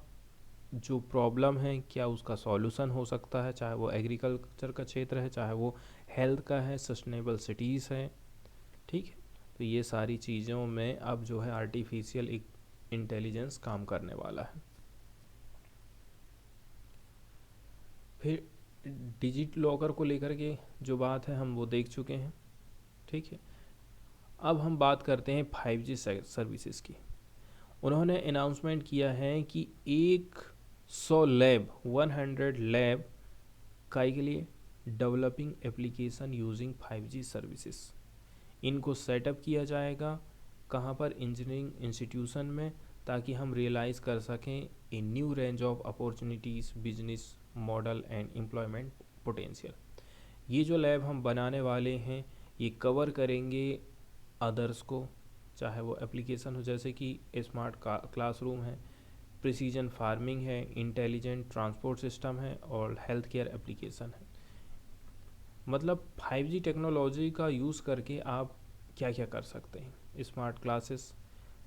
जो प्रॉब्लम है क्या उसका सॉल्यूशन हो सकता है, चाहे वो एग्रीकल्चर का क्षेत्र है, चाहे वो हेल्थ का है, सस्टेनेबल सिटीज़ है, ठीक है। तो ये सारी चीज़ों में अब जो है आर्टिफिशियल इंटेलिजेंस काम करने वाला है। फिर डिजिटल लॉकर को लेकर के जो बात है हम वो देख चुके हैं, ठीक है। अब हम बात करते हैं 5G सर्विसेज की। उन्होंने अनाउंसमेंट किया है कि 100 लैब 100 लैब काय के लिए developing application using 5G services, इनको सेटअप किया जाएगा कहाँ पर, इंजीनियरिंग इंस्टीट्यूशन में, ताकि हम रियलाइज़ कर सकें a new range of opportunities, business model and employment potential. ये जो लैब हम बनाने वाले हैं ये कवर करेंगे अदर्स को, चाहे वो एप्लीकेशन हो जैसे कि स्मार्ट क्लासरूम है, प्रिसीजन फार्मिंग है, इंटेलिजेंट ट्रांसपोर्ट सिस्टम है और हेल्थ केयर एप्लीकेशन है। मतलब 5G टेक्नोलॉजी का यूज़ करके आप क्या क्या कर सकते हैं। स्मार्ट क्लासेस,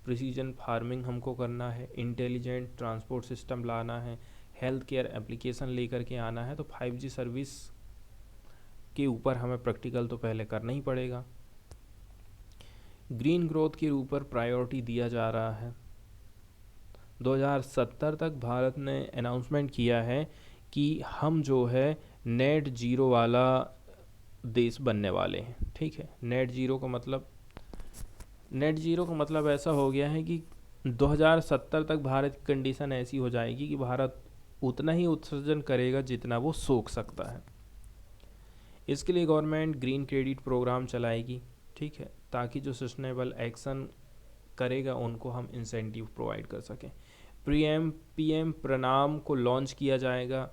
प्रिसीजन फार्मिंग हमको करना है, इंटेलिजेंट ट्रांसपोर्ट सिस्टम लाना है, हेल्थ केयर एप्लीकेशन लेकर के आना है, तो 5G सर्विस के ऊपर हमें प्रैक्टिकल तो पहले करना ही पड़ेगा। ग्रीन ग्रोथ के ऊपर प्रायोरिटी दिया जा रहा है। 2070 तक भारत ने अनाउंसमेंट किया है कि हम जो है नेट जीरो वाला देश बनने वाले हैं, ठीक है। नेट जीरो का मतलब ऐसा हो गया है कि 2070 तक भारत की कंडीशन ऐसी हो जाएगी कि भारत उतना ही उत्सर्जन करेगा जितना वो सोख सकता है। इसके लिए गवर्नमेंट ग्रीन क्रेडिट प्रोग्राम चलाएगी, ठीक है, ताकि जो सस्टेनेबल एक्शन करेगा उनको हम इंसेंटिव प्रोवाइड कर सकें। पीएम प्रणाम को लॉन्च किया जाएगा।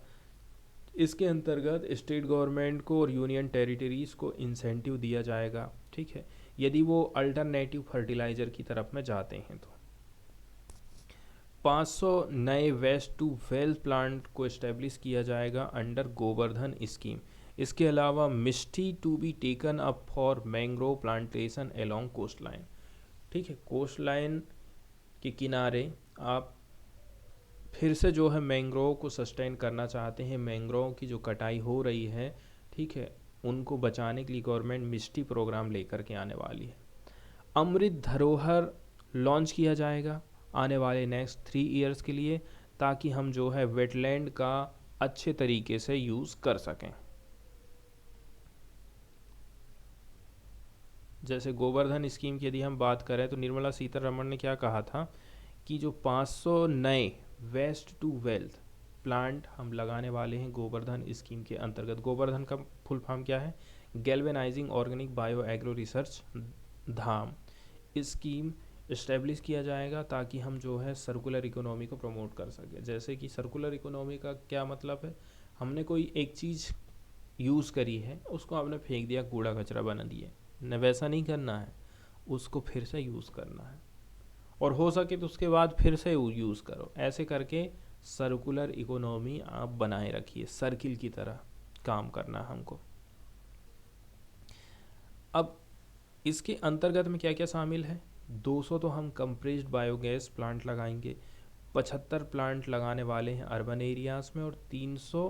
इसके अंतर्गत स्टेट गवर्नमेंट को और यूनियन टेरिटरीज़ को इंसेंटिव दिया जाएगा, ठीक है, यदि वो अल्टरनेटिव फर्टिलाइज़र की तरफ में जाते हैं तो। 500 नए वेस्ट टू वेल्थ प्लांट को इस्टेब्लिश किया जाएगा अंडर गोवर्धन स्कीम। इसके अलावा MISHTI to be taken up for mangrove plantation along coast line, ठीक है। कोस्ट लाइन के किनारे आप फिर से जो है मैंग्रोव को सस्टेन करना चाहते हैं, मैंग्रोव की जो कटाई हो रही है, ठीक है, उनको बचाने के लिए गवर्नमेंट मिस्टी प्रोग्राम लेकर के आने वाली है। अमृत धरोहर लॉन्च किया जाएगा आने वाले नेक्स्ट 3 ईयर्स के लिए, ताकि हम जो है वेटलैंड का अच्छे तरीके से यूज़ कर सकें। जैसे गोवर्धन स्कीम की यदि हम बात करें तो निर्मला सीतारमण ने क्या कहा था कि जो 500 नए वेस्ट टू वेल्थ प्लांट हम लगाने वाले हैं गोवर्धन स्कीम के अंतर्गत। गोवर्धन का फुल फॉर्म क्या है? Galvanising organic bio agro research धाम। स्कीम इस्टेब्लिश किया जाएगा ताकि हम जो है सर्कुलर इकोनॉमी को प्रमोट कर सकें। जैसे कि सर्कुलर इकोनॉमी का क्या मतलब है, हमने कोई एक चीज़ यूज़ करी है, उसको आपने फेंक दिया, कूड़ा कचरा बना दिए, न वैसा नहीं करना है, उसको फिर से यूज़ करना है और हो सके तो उसके बाद फिर से यूज़ करो। ऐसे करके सर्कुलर इकोनॉमी आप बनाए रखिए, सर्किल की तरह काम करना हमको। अब इसके अंतर्गत में क्या क्या शामिल है? 200 तो हम कंप्रेस्ड बायोगैस प्लांट लगाएंगे, 75 प्लांट लगाने वाले हैं अर्बन एरियाज़ में और 300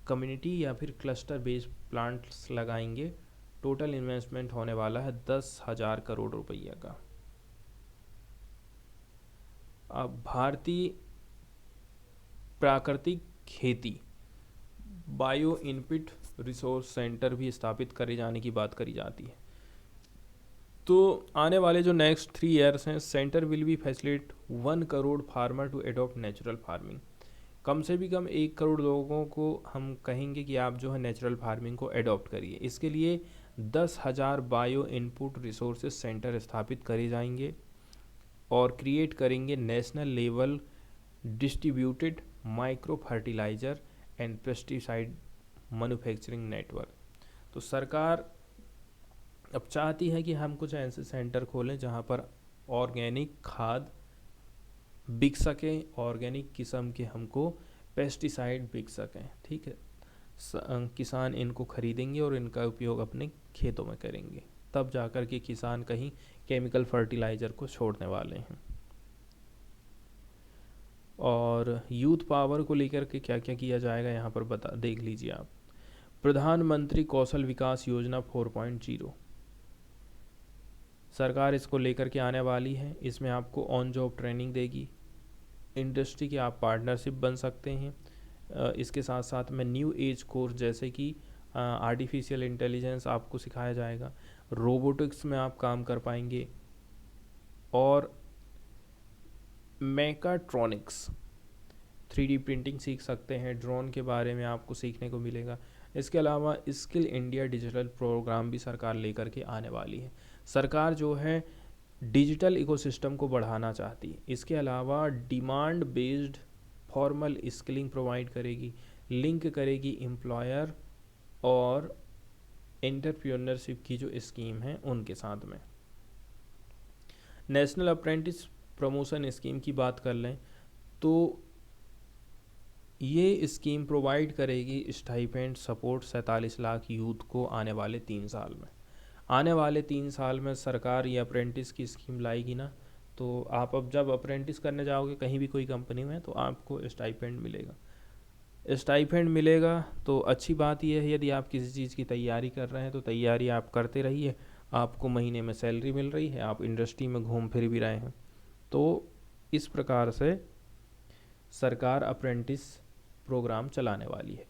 कम्युनिटी या फिर क्लस्टर बेस्ड प्लांट्स लगाएंगे। टोटल इन्वेस्टमेंट होने वाला है 10,000 करोड़ रुपया का। अब भारतीय प्राकृतिक खेती बायो इनपुट रिसोर्स सेंटर भी स्थापित करे जाने की बात करी जाती है। तो आने वाले जो नेक्स्ट 3 ईयर्स हैं, centre will be facilitate 1 crore farmer to adopt natural farming. कम से भी कम 1 करोड़ लोगों को हम कहेंगे कि आप जो है नेचुरल फार्मिंग को एडॉप्ट करिए। इसके लिए 10,000 बायो इनपुट रिसोर्सेज सेंटर स्थापित करे जाएंगे और क्रिएट करेंगे national level distributed micro fertiliser and pesticide manufacturing network. तो सरकार अब चाहती है कि हम कुछ ऐसे सेंटर खोलें जहां पर ऑर्गेनिक खाद बिक सकें, ऑर्गेनिक किस्म के हमको पेस्टिसाइड बिक सकें। ठीक है, किसान इनको खरीदेंगे और इनका उपयोग अपने खेतों में करेंगे, तब जाकर के किसान कहीं केमिकल फर्टिलाइज़र को छोड़ने वाले हैं। और यूथ पावर को लेकर के क्या क्या किया जाएगा यहाँ पर बता देख लीजिए आप। प्रधानमंत्री कौशल विकास योजना 4.0 सरकार इसको लेकर के आने वाली है। इसमें आपको ऑन जॉब ट्रेनिंग देगी, इंडस्ट्री के आप पार्टनरशिप बन सकते हैं। इसके साथ साथ में न्यू एज कोर्स जैसे कि आर्टिफिशियल इंटेलिजेंस आपको सिखाया जाएगा, रोबोटिक्स में आप काम कर पाएंगे और मैकाट्रॉनिक्स 3D प्रिंटिंग सीख सकते हैं, ड्रोन के बारे में आपको सीखने को मिलेगा। इसके अलावा स्किल इंडिया डिजिटल प्रोग्राम भी सरकार लेकर के आने वाली है। सरकार जो है डिजिटल इकोसिस्टम को बढ़ाना चाहती है। इसके अलावा demand based formal skilling provide करेगी, लिंक करेगी एम्प्लॉयर और एंटरप्रेन्योरशिप की जो स्कीम है उनके साथ में। नेशनल अप्रेंटिस प्रमोशन स्कीम की बात कर लें तो ये स्कीम प्रोवाइड करेगी स्टाइपेंड सपोर्ट 47 लाख यूथ को आने वाले 3 साल में। आने वाले 3 साल में सरकार ये अप्रेंटिस की स्कीम लाएगी ना, तो आप अब जब अप्रेंटिस करने जाओगे कहीं भी कोई कंपनी में तो आपको स्टाइपेंड मिलेगा। स्टाइपेंड मिलेगा तो अच्छी बात यह है, यदि आप किसी चीज़ की तैयारी कर रहे हैं तो तैयारी आप करते रहिए, आपको महीने में सैलरी मिल रही है, आप इंडस्ट्री में घूम फिर भी रहे हैं। तो इस प्रकार से सरकार अप्रेंटिस प्रोग्राम चलाने वाली है।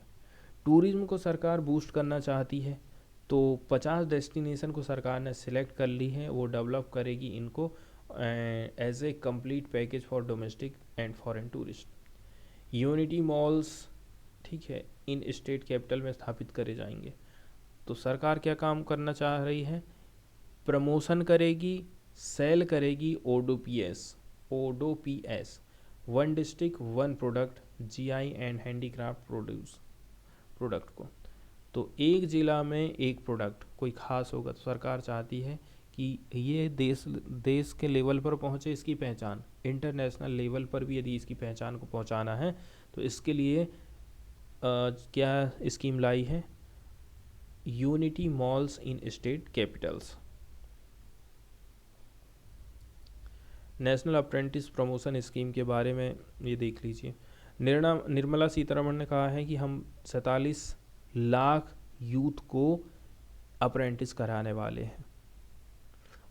टूरिज्म को सरकार बूस्ट करना चाहती है, तो 50 डेस्टिनेशन को सरकार ने सिलेक्ट कर ली है, वो डेवलप करेगी इनको as a complete package for domestic and foreign tourist. Unity malls ठीक है इन स्टेट कैपिटल में स्थापित करे जाएंगे। तो सरकार क्या काम करना चाह रही है, प्रमोशन करेगी, सेल करेगी ओडोपीएस 1 district 1 product GI and handicraft product को। तो एक ज़िला में एक प्रोडक्ट कोई ख़ास होगा तो सरकार चाहती है कि ये देश के लेवल पर पहुँचे, इसकी पहचान इंटरनेशनल लेवल पर भी यदि इसकी पहचान को पहुँचाना है तो इसके लिए क्या स्कीम लाई है, यूनिटी मॉल्स इन state Capitals. National apprentice promotion scheme के बारे में ये देख लीजिए। निर्मला सीतारमण ने कहा है कि हम 47 लाख यूथ को अप्रेंटिस कराने वाले हैं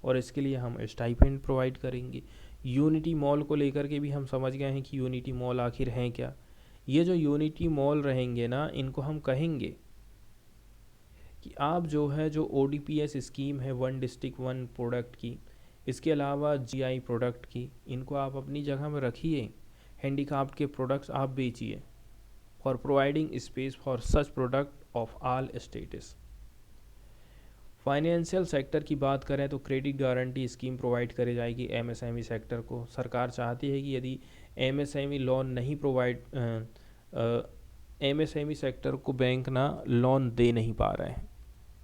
और इसके लिए हम स्टाइपेंड प्रोवाइड करेंगे। यूनिटी मॉल को लेकर के भी हम समझ गए हैं कि यूनिटी मॉल आखिर हैं क्या। ये जो यूनिटी मॉल रहेंगे ना, इनको हम कहेंगे कि आप जो है जो ओडीपीएस स्कीम है 1 डिस्ट्रिक्ट 1 प्रोडक्ट की, इसके अलावा जीआई प्रोडक्ट की, इनको आप अपनी जगह में रखिए, हैंडीक्राफ्ट के प्रोडक्ट्स आप बेचिए for providing space for such product of all status. Financial sector की बात करें तो क्रेडिट गारंटी स्कीम प्रोवाइड करी जाएगी एमएसएमई सेक्टर को। सरकार चाहती है कि यदि एमएसएमई लोन नहीं प्रोवाइड एमएसएमई सेक्टर को बैंक ना लोन दे नहीं पा रहे हैं,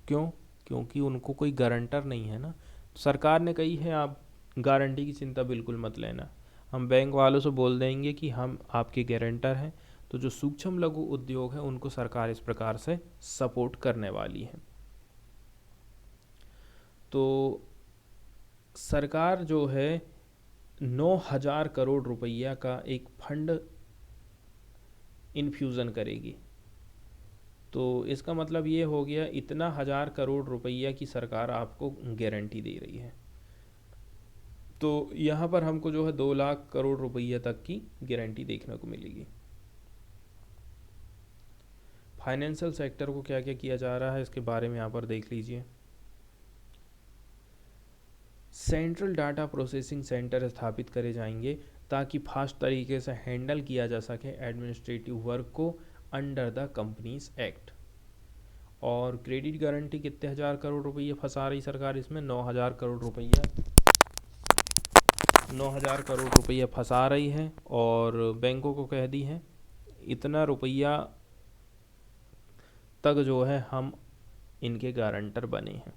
क्यों? क्योंकि उनको कोई गारंटर नहीं है ना। सरकार ने कही है आप गारंटी की चिंता बिल्कुल मत लेना, हम बैंक वालों से बोल देंगे कि हम आपके गारंटर हैं। तो जो सूक्ष्म लघु उद्योग है उनको सरकार इस प्रकार से सपोर्ट करने वाली है। तो सरकार जो है 9,000 करोड़ रुपया का एक फंड इन्फ्यूज़न करेगी। तो इसका मतलब ये हो गया इतना 1,000 करोड़ रुपया की सरकार आपको गारंटी दे रही है। तो यहाँ पर हमको जो है 2 लाख करोड़ रुपया तक की गारंटी देखने को मिलेगी। फाइनेंशियल सेक्टर को क्या क्या किया जा रहा है इसके बारे में यहाँ पर देख लीजिए। सेंट्रल डाटा प्रोसेसिंग सेंटर स्थापित करे जाएंगे ताकि फास्ट तरीके से हैंडल किया जा सके एडमिनिस्ट्रेटिव वर्क को अंडर द कंपनीज एक्ट। और क्रेडिट गारंटी कितने हज़ार करोड़ रुपये फंसा रही सरकार इसमें? 9,000 करोड़ रुपया 9,000 करोड़ रुपया फंसा रही है और बैंकों को कह दी है इतना रुपया तक जो है हम इनके गारंटर बने हैं।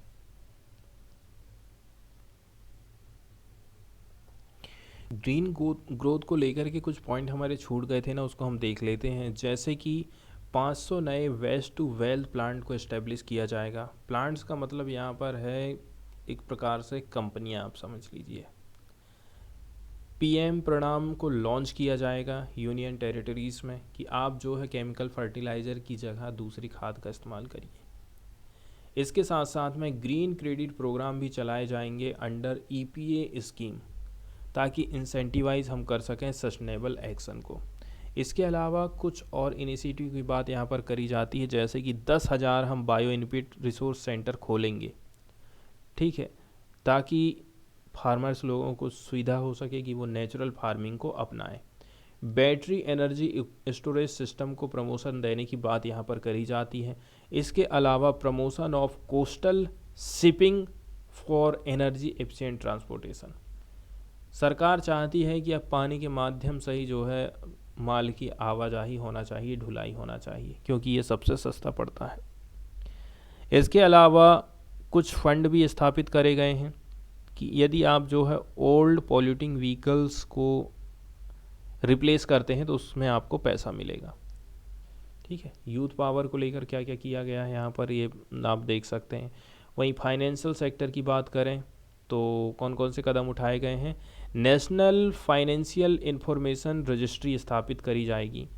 ग्रीन ग्रोथ को लेकर के कुछ पॉइंट हमारे छूट गए थे ना, उसको हम देख लेते हैं। जैसे कि 500 नए वेस्ट टू वेल्थ प्लांट को इस्टेब्लिश किया जाएगा। प्लांट्स का मतलब यहाँ पर है एक प्रकार से कंपनियाँ, आप समझ लीजिए। पीएम प्रणाम को लॉन्च किया जाएगा यूनियन टेरिटरीज़ में कि आप जो है केमिकल फर्टिलाइज़र की जगह दूसरी खाद का इस्तेमाल करिए। इसके साथ साथ में ग्रीन क्रेडिट प्रोग्राम भी चलाए जाएंगे अंडर ईपीए स्कीम ताकि इंसेंटिवाइज हम कर सकें सस्टेनेबल एक्शन को। इसके अलावा कुछ और इनिशिएटिव की बात यहाँ पर करी जाती है, जैसे कि 10,000 हम बायो इनपुट रिसोर्स सेंटर खोलेंगे, ठीक है, ताकि फार्मर्स लोगों को सुविधा हो सके कि वो नेचुरल फार्मिंग को अपनाएं। बैटरी एनर्जी स्टोरेज सिस्टम को प्रमोशन देने की बात यहाँ पर करी जाती है। इसके अलावा promotion of coastal shipping for energy efficient transportation. सरकार चाहती है कि अब पानी के माध्यम से ही जो है माल की आवाजाही होना चाहिए, ढुलाई होना चाहिए, क्योंकि ये सबसे सस्ता पड़ता है। इसके अलावा कुछ फंड भी स्थापित करे गए हैं कि यदि आप जो है ओल्ड पॉल्यूटिंग व्हीकल्स को रिप्लेस करते हैं तो उसमें आपको पैसा मिलेगा, ठीक है। यूथ पावर को लेकर क्या क्या किया गया है यहाँ पर ये आप देख सकते हैं। वहीं फाइनेंशियल सेक्टर की बात करें तो कौन कौन से कदम उठाए गए हैं। नेशनल फाइनेंशियल इंफॉर्मेशन रजिस्ट्री स्थापित करी जाएगी,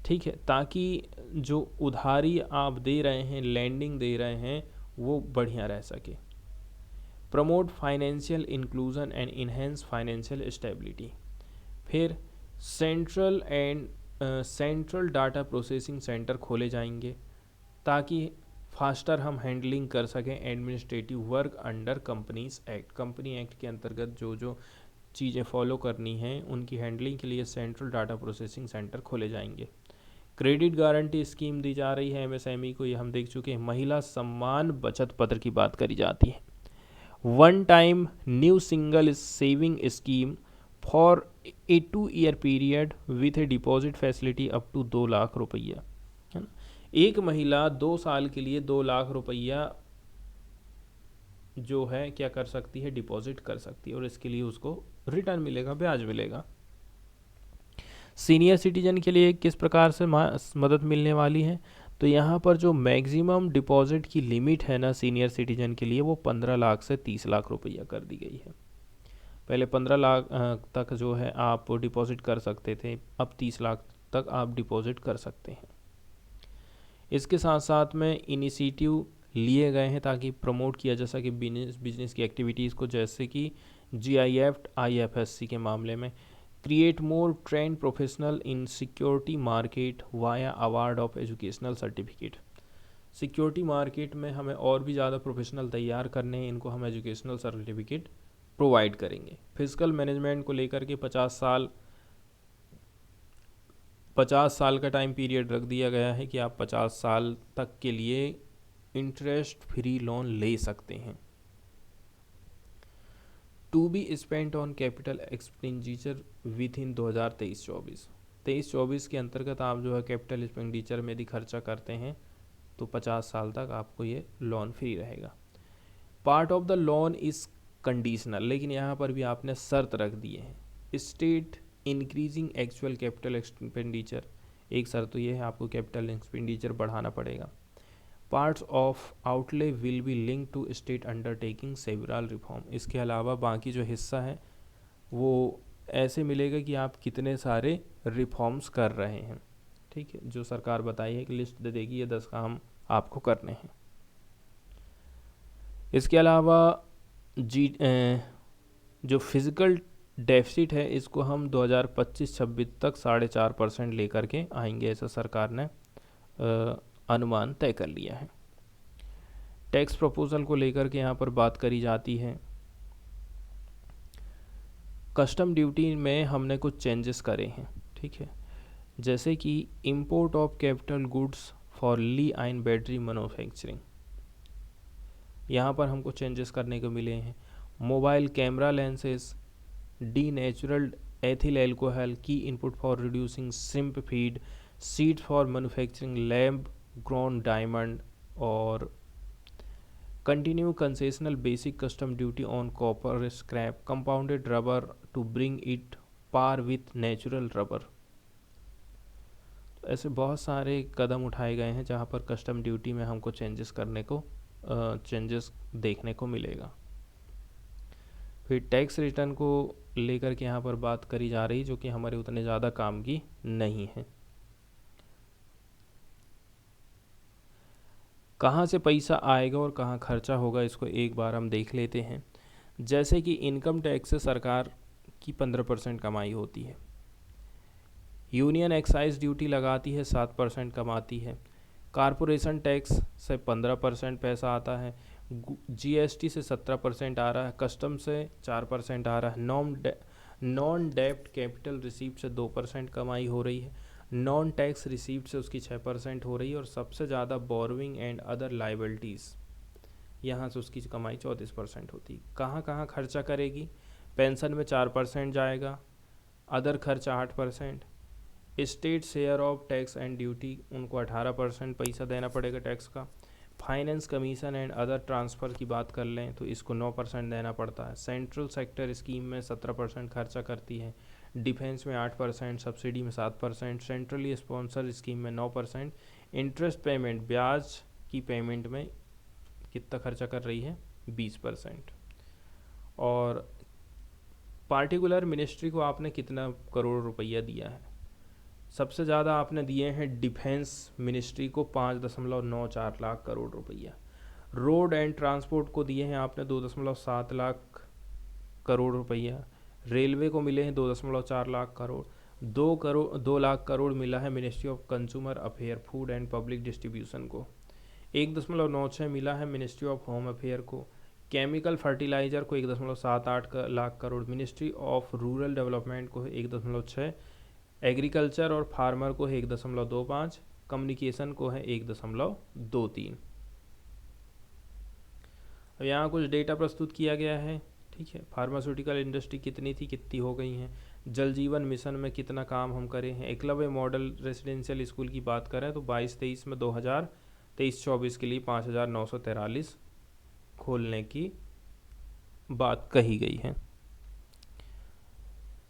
ठीक है, ताकि जो उधारी आप दे रहे हैं, लैंडिंग दे रहे हैं, वो बढ़िया रह सके। Promote financial inclusion and enhance financial stability. फिर सेंट्रल डाटा प्रोसेसिंग सेंटर खोले जाएंगे ताकि फास्टर हम हैंडलिंग कर सकें administrative work under companies act. Company act के अंतर्गत जो जो चीज़ें फॉलो करनी हैं उनकी हैंडलिंग के लिए सेंट्रल डाटा प्रोसेसिंग सेंटर खोले जाएंगे। क्रेडिट गारंटी स्कीम दी जा रही है एमएसएमई को, ये हम देख चुके हैं। महिला सम्मान बचत पत्र की बात करी जाती है। One time new single saving scheme for a 2-year period with a deposit facility up to 2 lakh रुपया, है ना। एक महिला 2 साल के लिए 2 लाख रुपया जो है क्या कर सकती है, डिपॉजिट कर सकती है, और इसके लिए उसको रिटर्न मिलेगा, ब्याज मिलेगा। सीनियर सिटीजन के लिए किस प्रकार से मदद मिलने वाली है, तो यहाँ पर जो मैक्सिमम डिपॉजिट की लिमिट है ना सीनियर सिटीजन के लिए, वो 15 लाख से 30 लाख रुपया कर दी गई है। पहले 15 लाख तक जो है आप डिपॉजिट कर सकते थे, अब 30 लाख तक आप डिपॉजिट कर सकते हैं। इसके साथ साथ में इनिशिएटिव लिए गए हैं ताकि प्रमोट किया जा सके बिजनेस की एक्टिविटीज़ को, जैसे कि GIF IFSC के मामले में create more trend professional in security market via award of educational certificate. Security market में हमें और भी ज़्यादा प्रोफेशनल तैयार करने हैं, इनको हम एजुकेशनल सर्टिफिकेट प्रोवाइड करेंगे। फिजिकल मैनेजमेंट को लेकर के 50 साल का टाइम पीरियड रख दिया गया है कि आप 50 साल तक के लिए इंटरेस्ट फ्री लोन ले सकते हैं। To be spent on capital expenditure within 2023-24 के अंतर्गत आप जो है कैपिटल एक्सपेंडिचर में यदि खर्चा करते हैं तो 50 साल तक आपको ये लोन फ्री रहेगा। Part of the loan is conditional, लेकिन यहाँ पर भी आपने शर्त रख दिए हैं। State increasing actual capital expenditure, एक शर्त तो ये है आपको कैपिटल एक्सपेंडिचर बढ़ाना पड़ेगा। Parts of outlay will be link to state undertaking several reform. इसके अलावा बाकी जो हिस्सा है वो ऐसे मिलेगा कि आप कितने सारे रिफॉर्म्स कर रहे हैं, ठीक है। जो सरकार बताई है कि लिस्ट दे देगी, ये 10 काम आपको करने हैं। इसके अलावा जो फिज़िकल डेफिसिट है इसको हम 2025-26 तक 4.5% लेकर के आएंगे, ऐसा सरकार ने अनुमान तय कर लिया है। टैक्स प्रपोजल को लेकर के यहाँ पर बात करी जाती है कस्टम ड्यूटी में हमने कुछ चेंजेस करे हैं, ठीक है, जैसे कि import of capital goods for li ion battery manufacturing, यहाँ पर हमको चेंजेस करने को मिले हैं। Mobile camera lenses, denatured ethyl alcohol की input for reducing shrimp feed, seed for manufacturing lab grown diamond, और continue concessional basic custom duty on copper scrap compounded rubber to bring it par with natural rubber. ऐसे बहुत सारे कदम उठाए गए हैं जहां पर कस्टम ड्यूटी में हमको चेंजेस देखने को मिलेगा। फिर टैक्स रिटर्न को लेकर के यहाँ पर बात करी जा रही, जो कि हमारे उतने ज़्यादा काम की नहीं है। कहाँ से पैसा आएगा और कहाँ खर्चा होगा, इसको एक बार हम देख लेते हैं। जैसे कि इनकम टैक्स से सरकार की 15% कमाई होती है, यूनियन एक्साइज ड्यूटी लगाती है 7% कमाती है, कारपोरेशन टैक्स से 15% पैसा आता है, जीएसटी से 17% आ रहा है, कस्टम से 4% आ रहा है, नॉन डेब्ट कैपिटल रिसीप्ट से 2% कमाई हो रही है, नॉन टैक्स रिसीप्ट से उसकी 6% हो रही है, और सबसे ज़्यादा बोरोइंग एंड अदर लाइबिलिटीज़, यहाँ से उसकी कमाई 34% होती है। कहाँ कहाँ खर्चा करेगी? पेंशन में 4% जाएगा, अदर खर्चा 8%, state share of tax and duty उनको 18% पैसा देना पड़ेगा टैक्स का, finance commission and other transfer की बात कर लें तो इसको 9% देना पड़ता है, सेंट्रल सेक्टर स्कीम में 17% खर्चा करती है, डिफेंस में 8%, सब्सिडी में 7%, सेंट्रली स्पॉन्सर स्कीम में 9%, इंटरेस्ट पेमेंट ब्याज की पेमेंट में कितना खर्चा कर रही है? 20%। और पार्टिकुलर मिनिस्ट्री को आपने कितना करोड़ रुपया दिया है? सबसे ज़्यादा आपने दिए हैं डिफेंस मिनिस्ट्री को 5.94 लाख करोड़ रुपया, रोड एंड ट्रांसपोर्ट को दिए हैं आपने 2.7 लाख करोड़ रुपया, रेलवे को मिले हैं 2.4 लाख करोड़, 2 लाख करोड़ मिला है ministry of consumer affair food and public distribution को, 1.96 मिला है मिनिस्ट्री ऑफ होम अफेयर को, केमिकल फर्टिलाइज़र को 1.78 lakh crore, ministry of rural development को 1.6, एग्रीकल्चर और फार्मर को है 1.25, कम्युनिकेशन को है 1.23। अब यहाँ कुछ डेटा प्रस्तुत किया गया है, ठीक है। फार्मास्यूटिकल इंडस्ट्री कितनी थी, कितनी हो गई हैं, जल जीवन मिशन में कितना काम हम करे हैं, एकलव्य मॉडल रेसिडेंशियल स्कूल की बात करें तो 22-23 में 2023-24 के लिए 5,943 खोलने की बात कही गई है।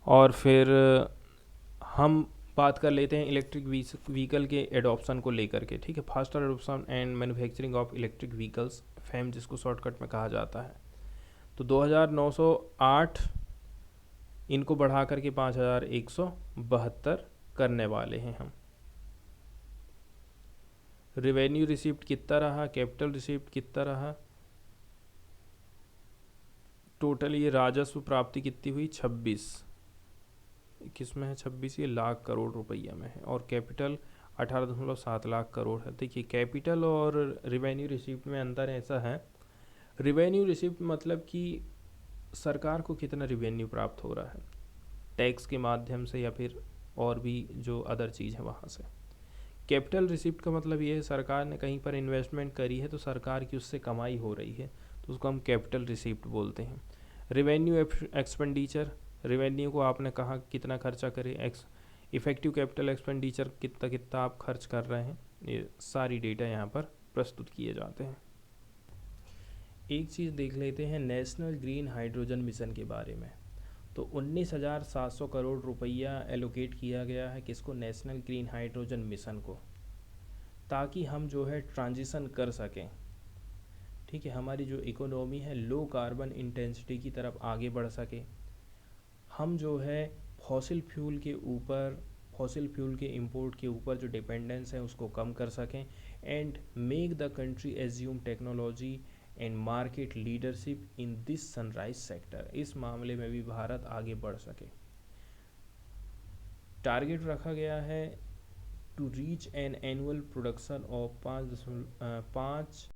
और फिर हम बात कर लेते हैं इलेक्ट्रिक व्हीकल के एडॉप्शन को लेकर के, ठीक है। Faster adoption and manufacturing of electric vehicles, fam जिसको शॉर्टकट में कहा जाता है, तो 2,908 इनको बढ़ा करके 5,172 करने वाले हैं हम। रिवेन्यू रिसिप्ट कितना रहा, कैपिटल रिसिप्ट कितना रहा, टोटल ये राजस्व प्राप्ति कितनी हुई 26, किस में है 26, ये लाख करोड़ रुपया में है, और कैपिटल 18.7 लाख करोड़ है। देखिए कैपिटल और रिवेन्यू रिसिप्ट में अंतर ऐसा है, रिवेन्यू रिसिप्ट मतलब कि सरकार को कितना रिवेन्यू प्राप्त हो रहा है टैक्स के माध्यम से या फिर और भी जो अदर चीज़ है वहाँ से। कैपिटल रिसिप्ट का मतलब ये है सरकार ने कहीं पर इन्वेस्टमेंट करी है तो सरकार की उससे कमाई हो रही है, तो उसको हम कैपिटल रिसिप्ट बोलते हैं। रिवेन्यू एक्सपेंडिचर, रिवेन्यू को आपने कहा कितना खर्चा करे, इफ़ेक्टिव कैपिटल एक्सपेंडिचर कितना कितना आप खर्च कर रहे हैं, ये सारी डेटा यहाँ पर प्रस्तुत किए जाते हैं। एक चीज़ देख लेते हैं नेशनल ग्रीन हाइड्रोजन मिशन के बारे में, तो 19,700 करोड़ रुपया एलोकेट किया गया है किसको, नेशनल ग्रीन हाइड्रोजन मिशन को, ताकि हम जो है ट्रांजिशन कर सकें, ठीक है, हमारी जो इकोनॉमी है लो कार्बन इंटेंसिटी की तरफ आगे बढ़ सके, हम जो है फॉसिल फ्यूल के इंपोर्ट के ऊपर जो डिपेंडेंस है उसको कम कर सकें, and make the country assume technology and market leadership in this sunrise sector, इस मामले में भी भारत आगे बढ़ सके। टारगेट रखा गया है to reach an annual production of 5